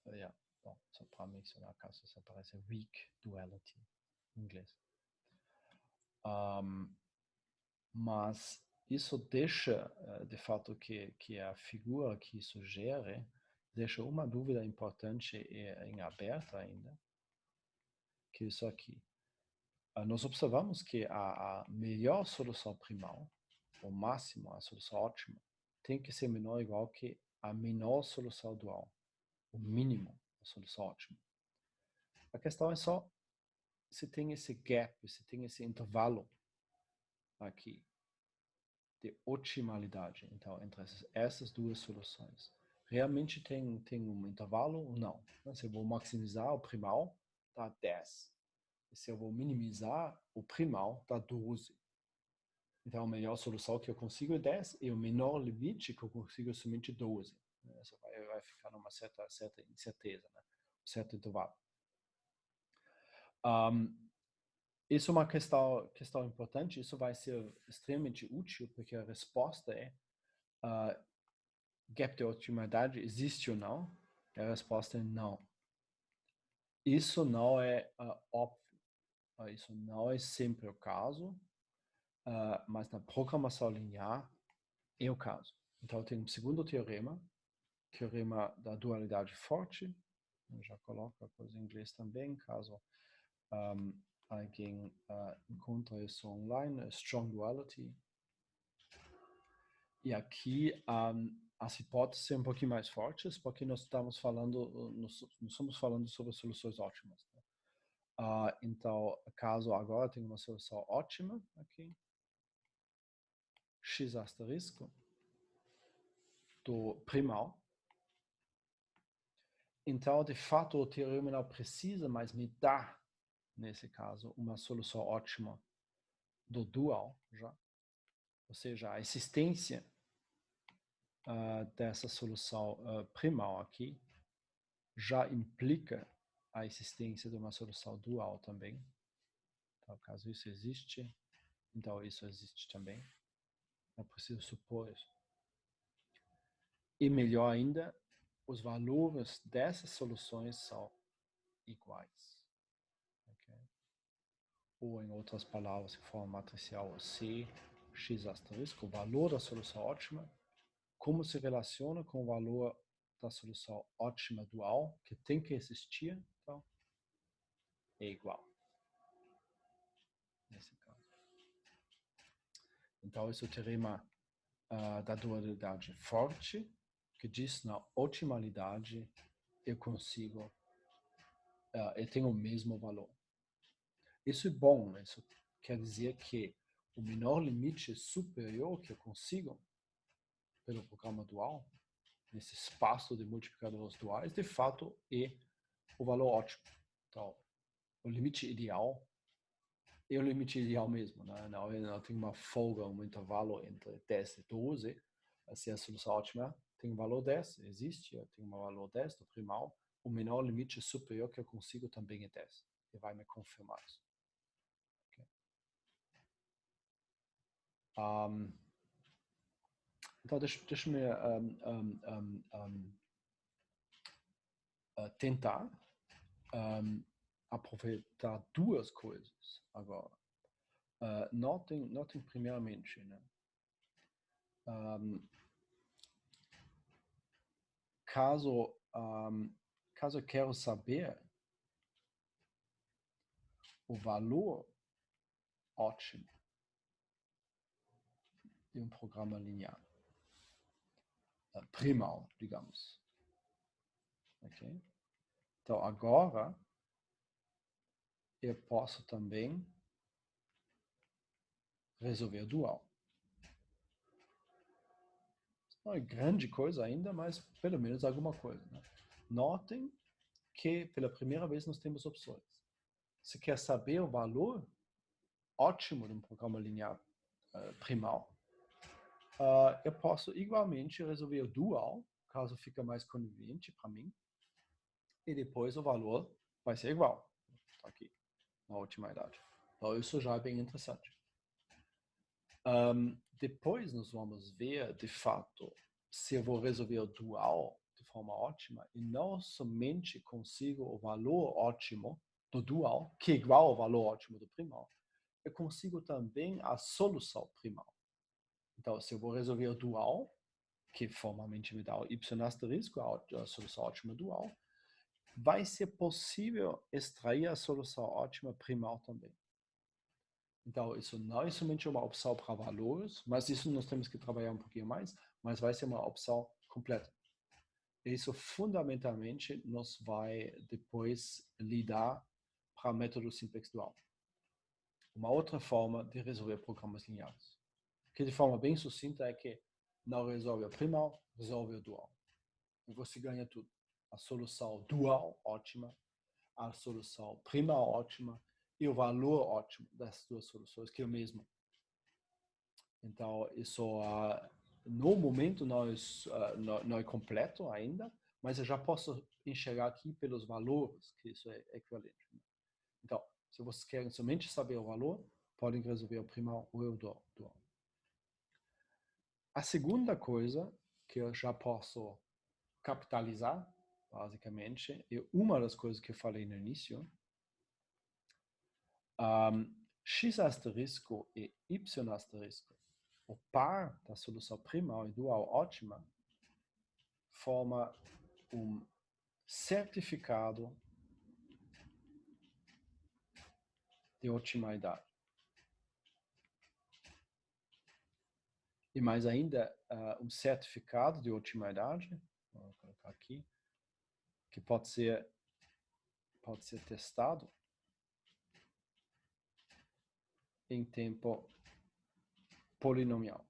Yeah. Bom, só para mencionar caso isso aparece weak duality em inglês. Mas isso deixa, de fato, que a figura que isso gere, deixa uma dúvida importante em aberto ainda, que é isso aqui. Nós observamos que a melhor solução primal, o máximo, a solução ótima, tem que ser menor ou igual que a menor solução dual, o mínimo, a solução ótima. A questão é só se tem esse gap, se tem esse intervalo aqui de otimalidade, então, entre essas duas soluções. Realmente tem um intervalo ou não? Se eu vou maximizar o primal, dá 10. E se eu vou minimizar o primal, dá 12. Então, a melhor solução que eu consigo é 10 e o menor limite que eu consigo é somente 12. Isso vai ficar numa certa incerteza, né? Um certo intervalo. Isso é uma questão importante, isso vai ser extremamente útil, porque a resposta é gap de otimalidade existe ou não? A resposta é não. Isso não é óbvio, isso não é sempre o caso, mas na programação linear é o caso. Então tem um segundo teorema da dualidade forte, eu já coloco a coisa em inglês também, caso alguém encontra isso online, strong duality. E aqui as hipóteses são um pouquinho mais fortes, porque nós estamos falando sobre soluções ótimas. Né? Então, caso agora tenha uma solução ótima aqui, x asterisco do primal. Então, de fato, o teorema não precisa mais me dar, nesse caso, uma solução ótima do dual, já. Ou seja, a existência dessa solução primal aqui já implica a existência de uma solução dual também. Então, caso isso existe, então isso existe também. Não preciso supor isso. E melhor ainda, os valores dessas soluções são iguais. Okay? Ou, em outras palavras, de forma matricial, C, x asterisco, o valor da solução ótima, como se relaciona com o valor da solução ótima dual, que tem que existir, então, é igual. Nesse caso. Então, esse é o teorema da dualidade forte, que diz na otimalidade eu consigo, eu tenho o mesmo valor. Isso é bom, isso quer dizer que o menor limite superior que eu consigo pelo programa dual nesse espaço de multiplicadores duais, de fato, é o valor ótimo. Então, o limite ideal é o limite ideal mesmo. Né? Não tem uma folga, um intervalo entre 10 e 12. Se a solução ótima tem um valor 10, existe, tem um valor 10 do primal, o menor limite superior que eu consigo também é 10. Ele vai me confirmar isso. Okay. Então, deixa-me tentar aproveitar duas coisas agora. Notem primeiramente, né? Caso eu quero saber o valor ótimo de um programa linear, primal, digamos. Okay? Então, agora, eu posso também resolver dual. Não é grande coisa ainda, mas pelo menos alguma coisa. Né? Notem que pela primeira vez nós temos opções. Se quer saber o valor ótimo de um programa linear primal, eu posso igualmente resolver o dual, caso fique mais conveniente para mim, e depois o valor vai ser igual. Está aqui, na última idade. Então isso já é bem interessante. Depois nós vamos ver, de fato, se eu vou resolver o dual de forma ótima e não somente consigo o valor ótimo do dual, que é igual ao valor ótimo do primal, eu consigo também a solução primal. Então, se eu vou resolver o dual, que formalmente me dá o y asterisco, a solução ótima dual, vai ser possível extrair a solução ótima primal também. Então, isso não é somente uma opção para valores, mas isso nós temos que trabalhar um pouquinho mais, mas vai ser uma opção completa. Isso fundamentalmente nos vai depois lidar para o método simplex dual. Uma outra forma de resolver programas lineares, que de forma bem sucinta é que não resolve o primal, resolve o dual. E você ganha tudo. A solução dual ótima, a solução primal ótima, e o valor ótimo das duas soluções, que é o mesmo. Então, isso no momento não é completo ainda, mas eu já posso enxergar aqui pelos valores que isso é equivalente. Então, se vocês querem somente saber o valor, podem resolver o primal ou o dual. A segunda coisa que eu já posso capitalizar, basicamente, é uma das coisas que eu falei no início, x asterisco e y asterisco, o par da solução primal e dual ótima, forma um certificado de otimidade. E mais ainda, um certificado de otimidade, vou colocar aqui, que pode ser testado em tempo polinomial.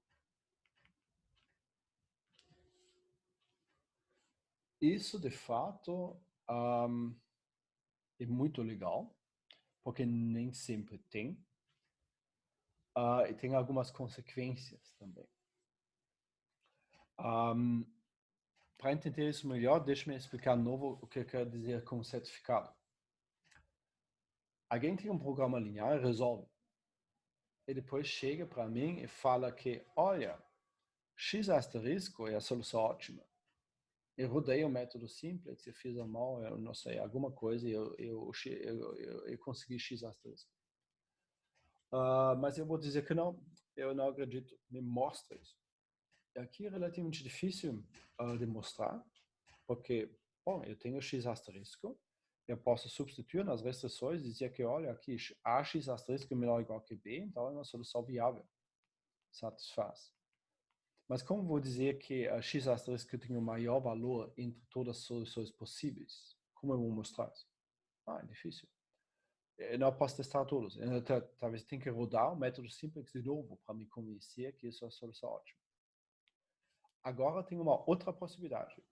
Isso, de fato, é muito legal, porque nem sempre tem. E tem algumas consequências também. Para entender isso melhor, deixe-me explicar de novo o que eu quero dizer com certificado. Alguém tem um programa linear e resolve. E depois chega para mim e fala que, olha, x asterisco é a solução ótima. Eu rodei o método simples, eu fiz a mão, eu não sei, alguma coisa, e eu consegui x asterisco. Mas eu vou dizer que não, eu não acredito, me mostra isso. Aqui é relativamente difícil de mostrar, porque, bom, eu tenho x asterisco, eu posso substituir nas restrições e dizer que, olha, aqui a x asterisco é menor ou igual que b, então é uma solução viável, satisfaz. Mas como vou dizer que a x asterisco tem o maior valor entre todas as soluções possíveis? Como eu vou mostrar isso? É difícil. Eu não posso testar todos. Talvez tenha que rodar o método simples de novo para me convencer que isso é a solução ótima. agora tem uma outra possibilidade.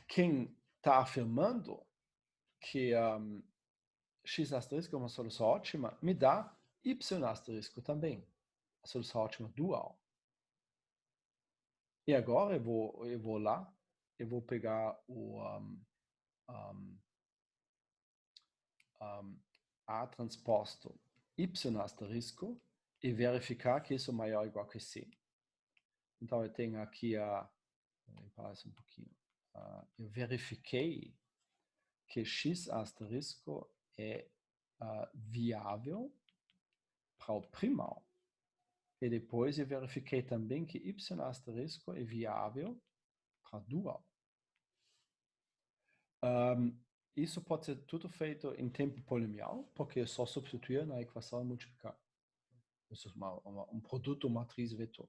Quem está afirmando que x asterisco é uma solução ótima, me dá y asterisco também, a solução ótima dual. E agora eu vou lá, eu vou pegar o A transposto y asterisco e verificar que isso é maior ou igual que C. Então eu tenho aqui vou limpar isso um pouquinho. Eu verifiquei que x asterisco é viável para o primal. E depois eu verifiquei também que y asterisco é viável para dual. Isso pode ser tudo feito em tempo polinomial, porque é só substituir na equação e multiplicar. Isso é um produto matriz vetor.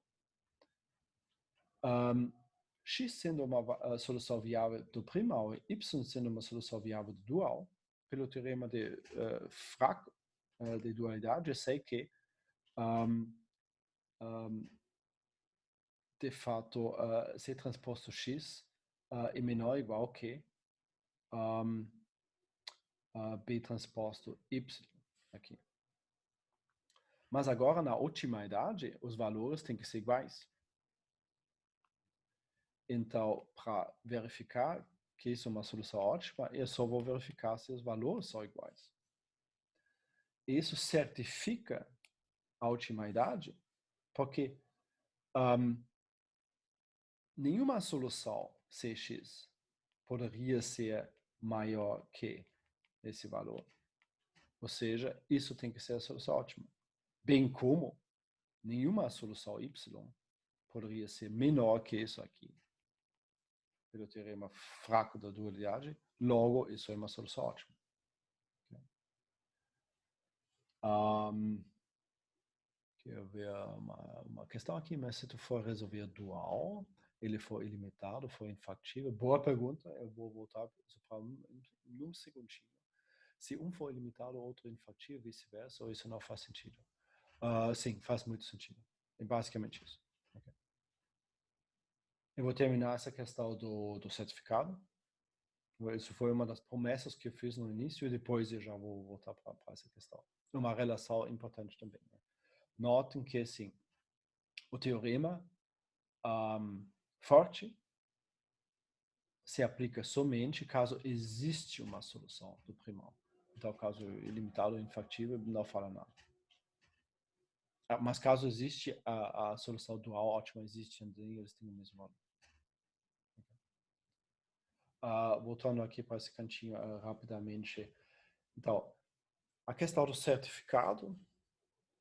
X sendo uma solução viável do primal e y sendo uma solução viável do dual, pelo teorema de fraco de dualidade, eu sei que de fato C transposto X é menor ou igual que B transposto Y aqui. Mas agora, na otimidade, os valores têm que ser iguais. Então, para verificar que isso é uma solução ótima, eu só vou verificar se os valores são iguais. Isso certifica a otimidade, porque nenhuma solução Cx poderia ser maior que esse valor. Ou seja, isso tem que ser a solução ótima. Bem como nenhuma solução y poderia ser menor que isso aqui. Pelo teorema fraco da dualidade, logo isso é uma solução ótima. Quero ver uma questão aqui, mas se tu for resolver dual, ele for ilimitado, for infactível, boa pergunta, eu vou voltar para um segundinho. Se um for ilimitado, o outro infactível, vice-versa, ou isso não faz sentido? Sim, faz muito sentido. É basicamente isso. Okay. Eu vou terminar essa questão do certificado. Isso foi uma das promessas que eu fiz no início e depois eu já vou voltar para essa questão. Uma relação importante também. Né? Notem que, assim, o teorema forte se aplica somente caso existe uma solução do primal. Então, caso ilimitado ou infactível, não fala nada. Mas caso existe a solução dual ótima, existe, eles têm o mesmo valor. Voltando aqui para esse cantinho rapidamente. Então, a questão do certificado,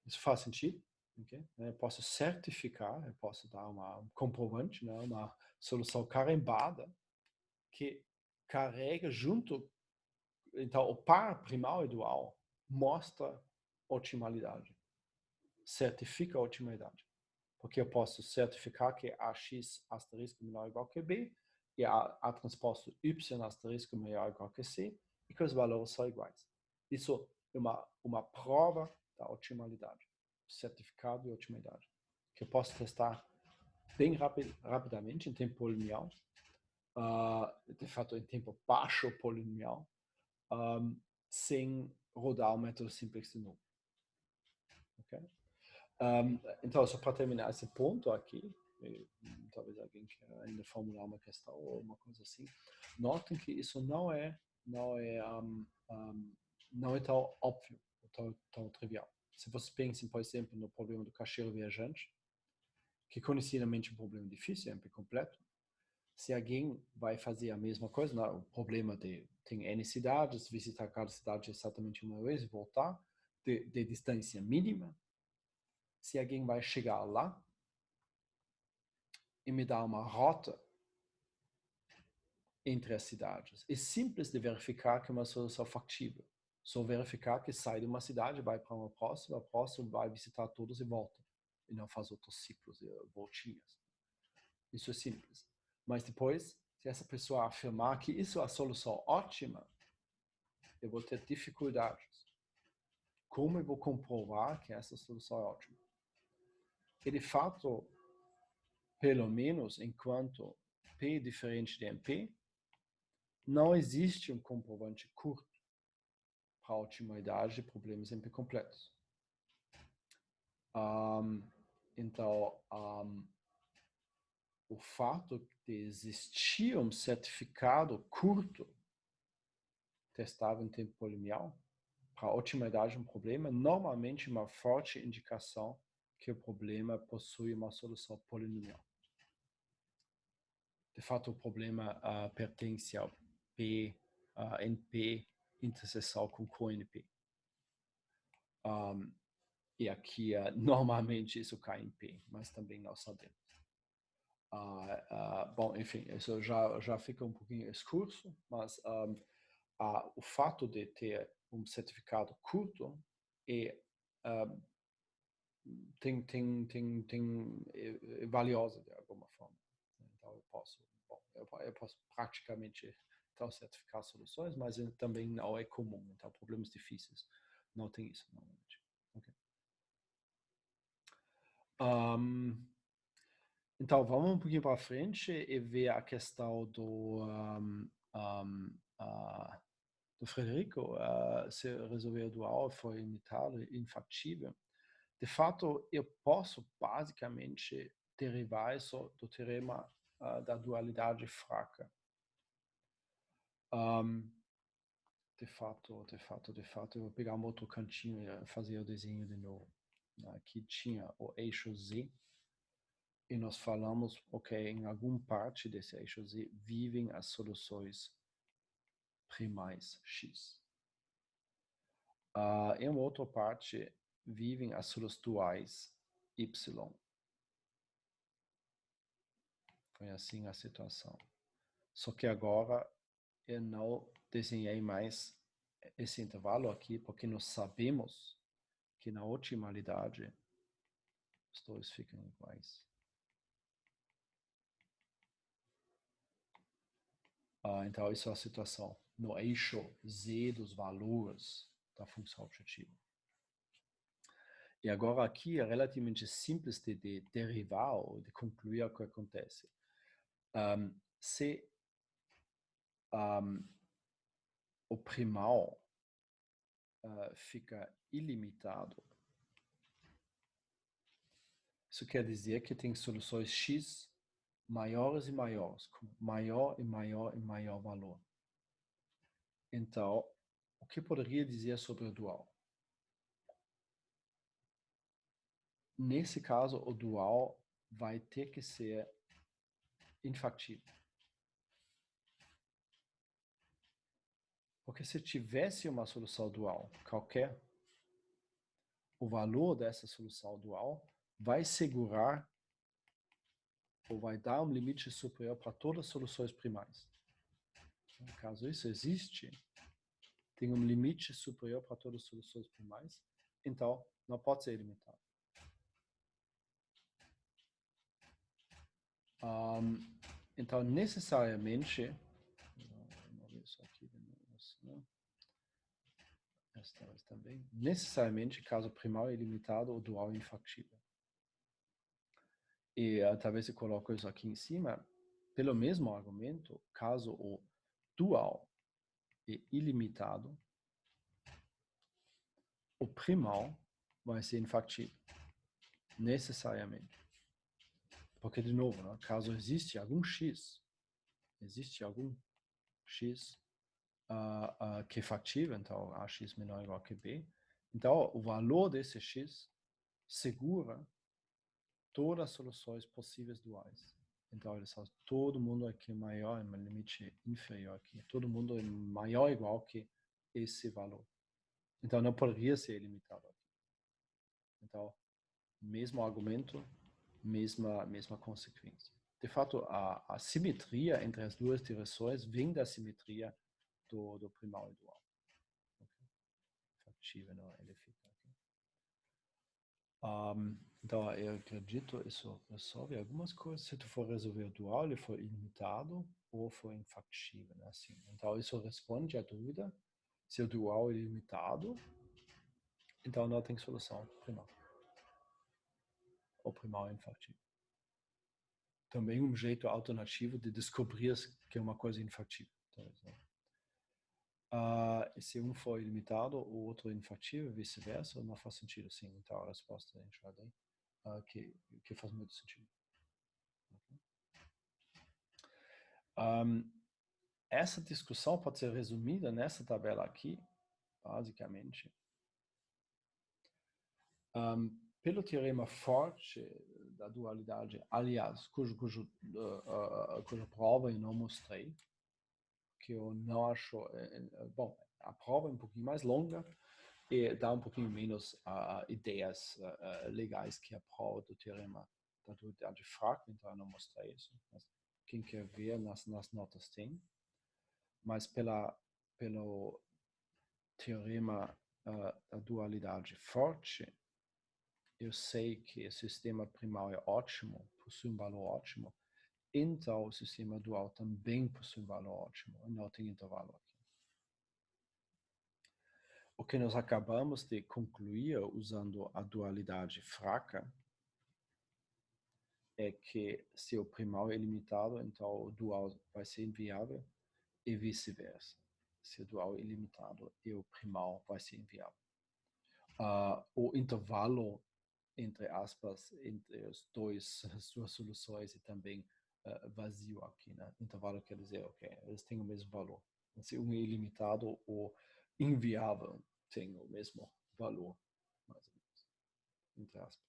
isso faz sentido. Okay? Eu posso certificar, eu posso dar um comprovante, né? Uma solução carimbada que carrega junto. Então, o par primal e dual mostra otimalidade. Certifica a otimalidade. Porque eu posso certificar que AX asterisco menor ou igual que B e a transposto Y asterisco menor ou igual que C e que os valores são iguais. Isso é uma prova da otimalidade. Certificado de otimalidade. Que eu posso testar bem rapidamente em tempo polinomial. De fato, em tempo baixo polinomial. Sem rodar o método simplex de novo. Okay? Então, só para terminar esse ponto aqui, talvez alguém queira ainda formular uma questão ou uma coisa assim, notem que isso não é tão óbvio, tão trivial. Se vocês pensem, por exemplo, no problema do caixeiro viajante, que conhecidamente é um problema difícil, é completo, se alguém vai fazer a mesma coisa, o problema tem N cidades, visitar cada cidade exatamente uma vez e voltar, de distância mínima, se alguém vai chegar lá e me dar uma rota entre as cidades, é simples de verificar que é uma solução factível. Só verificar que sai de uma cidade, vai para uma próxima, a próxima vai visitar todos e volta. E não faz outros ciclos e voltinhas. Isso é simples. Mas depois, se essa pessoa afirmar que isso é a solução ótima, eu vou ter dificuldades. Como eu vou comprovar que essa solução é ótima? E de fato, pelo menos enquanto P é diferente de MP, não existe um comprovante curto para a otimidade de problemas MP completos. Então, o fato de existir um certificado curto testável em tempo polinomial para a otimidade de um problema, normalmente uma forte indicação que o problema possui uma solução polinomial. De fato, o problema pertence ao P, NP, interseção com coNP. E aqui, normalmente, isso cai em P, mas também não sabemos. Bom, enfim, isso já fica um pouquinho excurso, mas o fato de ter um certificado curto é valiosa de alguma forma. Então eu posso praticamente então, certificar soluções, mas também não é comum. Então, problemas difíceis não tem isso normalmente. Okay. Então, vamos um pouquinho para frente e ver a questão do Frederico, se resolver o dual foi imitado, infactível. De fato, eu posso basicamente derivar isso do teorema da dualidade fraca. De fato, eu vou pegar um outro cantinho e fazer o desenho de novo. Aqui tinha o eixo Z, e nós falamos, ok, em alguma parte desse eixo Z vivem as soluções primais X. Em outra parte, vivem as soluções duais Y. Foi assim a situação. Só que agora eu não desenhei mais esse intervalo aqui, porque nós sabemos que na otimalidade os dois ficam iguais. Então, isso é a situação no eixo Z dos valores da função objetiva. E agora aqui é relativamente simples de derivar ou de concluir o que acontece. Se o primal fica ilimitado, isso quer dizer que tem soluções X maiores e maiores, com maior e maior e maior valor. Então, o que poderia dizer sobre o dual? Nesse caso, o dual vai ter que ser infactível. Porque se tivesse uma solução dual qualquer, o valor dessa solução dual vai segurar ou vai dar um limite superior para todas as soluções primais. No caso isso existe, tem um limite superior para todas as soluções primais, então não pode ser ilimitado. Então, necessariamente, vamos ver isso aqui de novo, esta vez também, necessariamente, caso primal é ilimitado, o dual é infactível. E talvez eu coloque isso aqui em cima, pelo mesmo argumento, caso o dual é ilimitado, o primal vai ser infactível, necessariamente. Porque, de novo, né, caso existe algum x que é factível, então ax menor ou igual que b, então o valor desse x segura todas as soluções possíveis duais. Então, ele fala, todo mundo aqui é maior, é um limite inferior aqui. Todo mundo é maior ou igual que esse valor. Então, não poderia ser ilimitado aqui. Então, mesmo argumento, mesma consequência. De fato, a simetria entre as duas direções vem da simetria do primal e dual. Okay. Factível, não, ele fica aqui. Então, eu acredito isso resolve algumas coisas. Se tu for resolver o dual, ele for ilimitado ou for infactível, né? Assim, então, isso responde à dúvida. Se o dual é ilimitado, então não tem solução primal. o primal é infactível. Também um jeito alternativo de descobrir que é uma coisa infactível. Se um for ilimitado, o outro é infactível, vice-versa, não faz sentido, sim. Então a resposta é enxada que faz muito sentido. Essa discussão pode ser resumida nessa tabela aqui, basicamente. Pelo teorema forte da dualidade, aliás, cuja prova eu não mostrei, que eu não acho... bom, a prova é um pouquinho mais longa e dá um pouquinho menos ideias legais que a prova do teorema da dualidade fraca, então eu não mostrei isso. Mas quem quer ver, nas notas tem. Mas pelo teorema da dualidade forte, eu sei que o sistema primal é ótimo, possui um valor ótimo, então o sistema dual também possui um valor ótimo, e não tem intervalo aqui. O que nós acabamos de concluir usando a dualidade fraca é que se o primal é ilimitado, então o dual vai ser inviável e vice-versa. Se o dual é ilimitado e o primal vai ser inviável. O intervalo, entre aspas, entre as duas soluções é também vazio aqui, né? Intervalo quer dizer, ok, eles têm o mesmo valor. Se um é ilimitado, o inviável tem o mesmo valor, mais ou menos, entre aspas.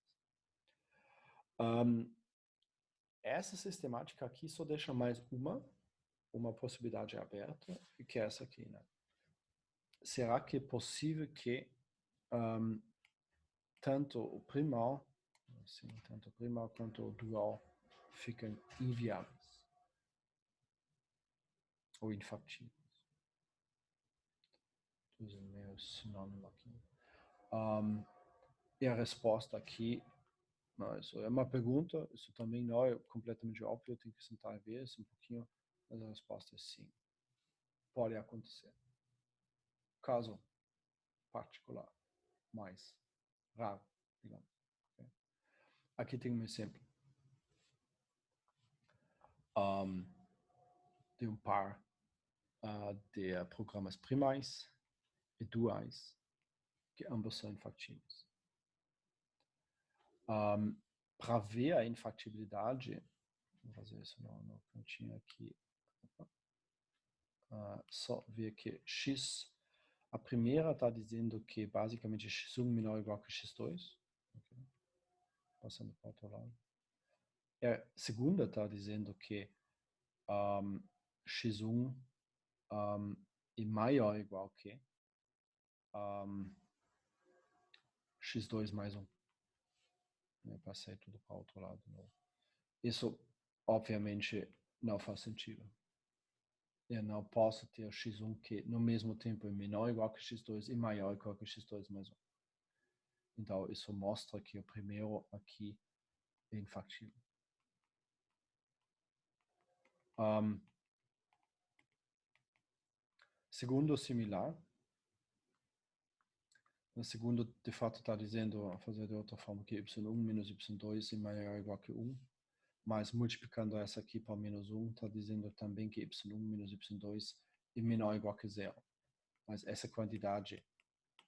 Essa sistemática aqui só deixa mais uma possibilidade aberta, que é essa aqui, né? Será que é possível que tanto o primal quanto o dual ficam inviáveis ou infactíveis? Estou usando meu sinônimo aqui. E a resposta aqui, não, isso é uma pergunta, isso também não é completamente óbvio, eu tenho que sentar e ver isso um pouquinho, mas a resposta é sim. Pode acontecer. Caso particular, mais raro, digamos. Okay? Aqui tem um exemplo de um par de programas primais e duais, que ambos são infactíveis. Para ver a infactibilidade, vou fazer isso no cantinho aqui, só ver que x, a primeira está dizendo que basicamente x1 menor ou igual que x2, okay? Passando para o outro lado. A segunda está dizendo que x1 é maior ou igual que x2 mais 1. Eu passei tudo para o outro lado. Isso, obviamente, não faz sentido. Eu não posso ter x1 que, no mesmo tempo, é menor ou igual que x2 e maior ou igual que x2 mais 1. Então, isso mostra que o primeiro aqui é infactível. Segundo, similar. O segundo, de fato, está dizendo, fazer de outra forma, que y1 menos y2 é maior ou igual que 1. Mas multiplicando essa aqui para menos 1, está dizendo também que y1 menos y2 é menor ou igual que 0. Mas essa quantidade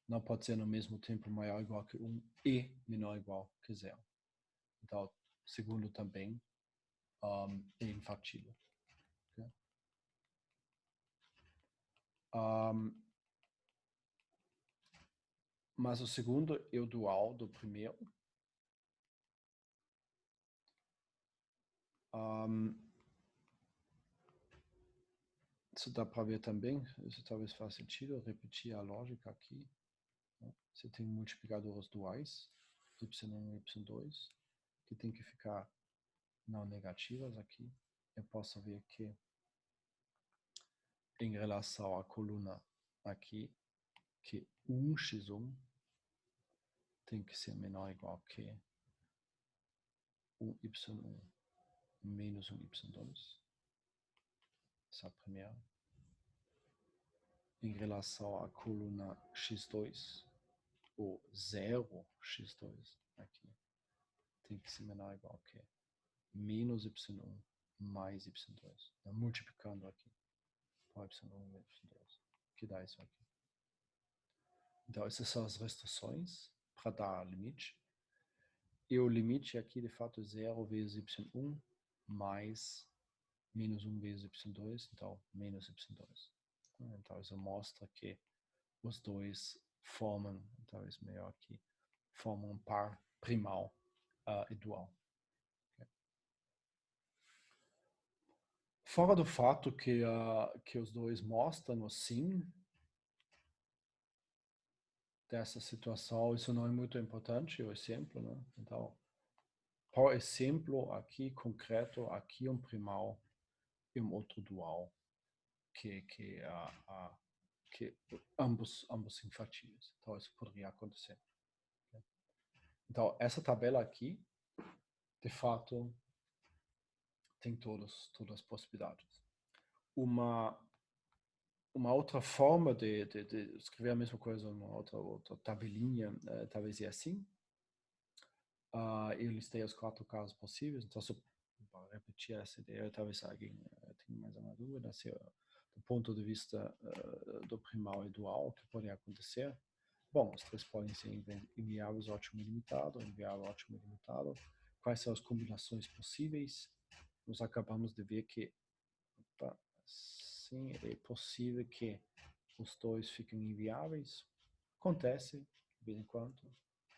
não pode ser no mesmo tempo maior ou igual que 1 e menor ou igual que 0. Então, segundo também é infactível. Okay? Mas o segundo é o dual do primeiro. Isso dá para ver também, isso talvez faça sentido, repetir a lógica aqui. Né? Você tem multiplicadores duais, y1 e y2, que tem que ficar não negativas aqui. Eu posso ver que em relação à coluna aqui, que 1x1 tem que ser menor ou igual que 1y1 menos 1y2. Essa é a primeira. Em relação à coluna x2, ou 0x2 aqui, tem que ser menor ou igual a quê? Menos y1 mais y2. Então, multiplicando aqui por y1 vezes y2, que dá isso aqui. Então, essas são as restrições para dar limite. E o limite aqui, de fato, é 0 vezes y1 mais menos 1 vezes y2, então menos y2. Então, isso mostra que os dois formam, talvez melhor aqui, formam um par primal e dual. Okay. Fora do fato que os dois mostram o sim dessa situação, isso não é muito importante, o exemplo, né? Então, por exemplo, aqui concreto, aqui um primal e um outro dual, que ambos infantis. Então, isso poderia acontecer. Então, essa tabela aqui, de fato, tem todas as possibilidades. Uma outra forma de escrever a mesma coisa, uma outra tabelinha, talvez é assim. Eu listei os 4 casos possíveis, então só para repetir essa ideia, talvez alguém tenha mais uma dúvida, se do ponto de vista do primal e dual, o que pode acontecer. Bom, os três podem ser inviáveis, ótimo ilimitado, inviável, ótimo ilimitado. Quais são as combinações possíveis? Nós acabamos de ver que sim, é possível que os dois fiquem inviáveis. Acontece, de vez em quando,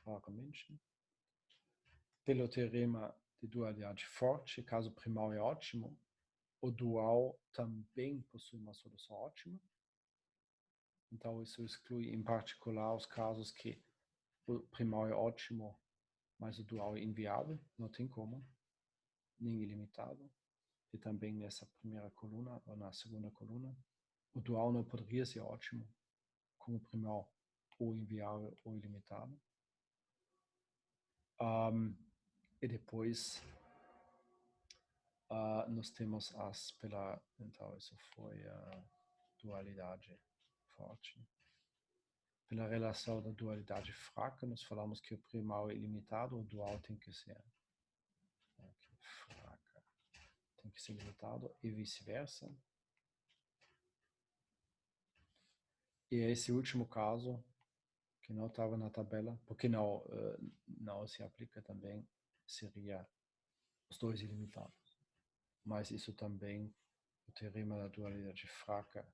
raramente. Pelo teorema de dualidade forte, caso o primal é ótimo, o dual também possui uma solução ótima. Então, isso exclui, em particular, os casos que o primal é ótimo, mas o dual é inviável, não tem como, nem ilimitado. E também nessa primeira coluna, ou na segunda coluna, o dual não poderia ser ótimo, com o primal ou inviável ou ilimitado. E depois, nós temos então isso foi a dualidade forte. Pela relação da dualidade fraca, nós falamos que o primal é ilimitado, o dual tem que ser fraca, tem que ser limitado e vice-versa. E esse último caso, que não estava na tabela, porque não se aplica também, seria os dois ilimitados. Mas isso também, o teorema da dualidade fraca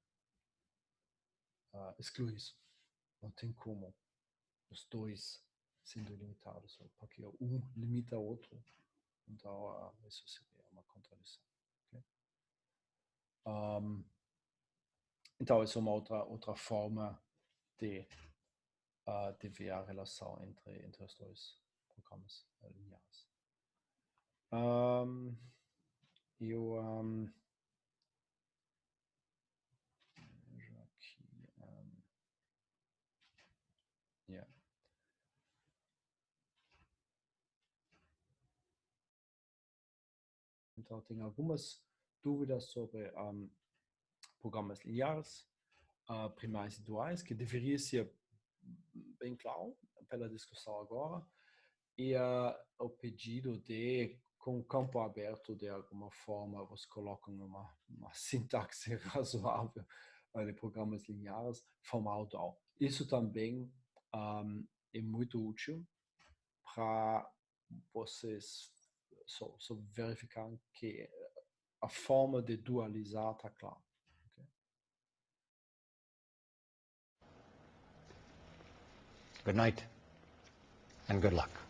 exclui isso. Não tem como os dois sendo ilimitados, porque um limita o outro, então isso seria uma contradição. Okay? Então, isso é uma outra forma de ver a relação entre os dois programas lineares. Vejo aqui. Yeah. Então, tem algumas dúvidas sobre programas lineares, primais e duais, que deveria ser bem claro pela discussão agora, e o pedido de, com o campo aberto, de alguma forma, você coloca uma sintaxe razoável de programas lineares, formal dual. Isso também é muito útil para vocês só verificar que a forma de dualizar está clara. Okay? Good night and good luck.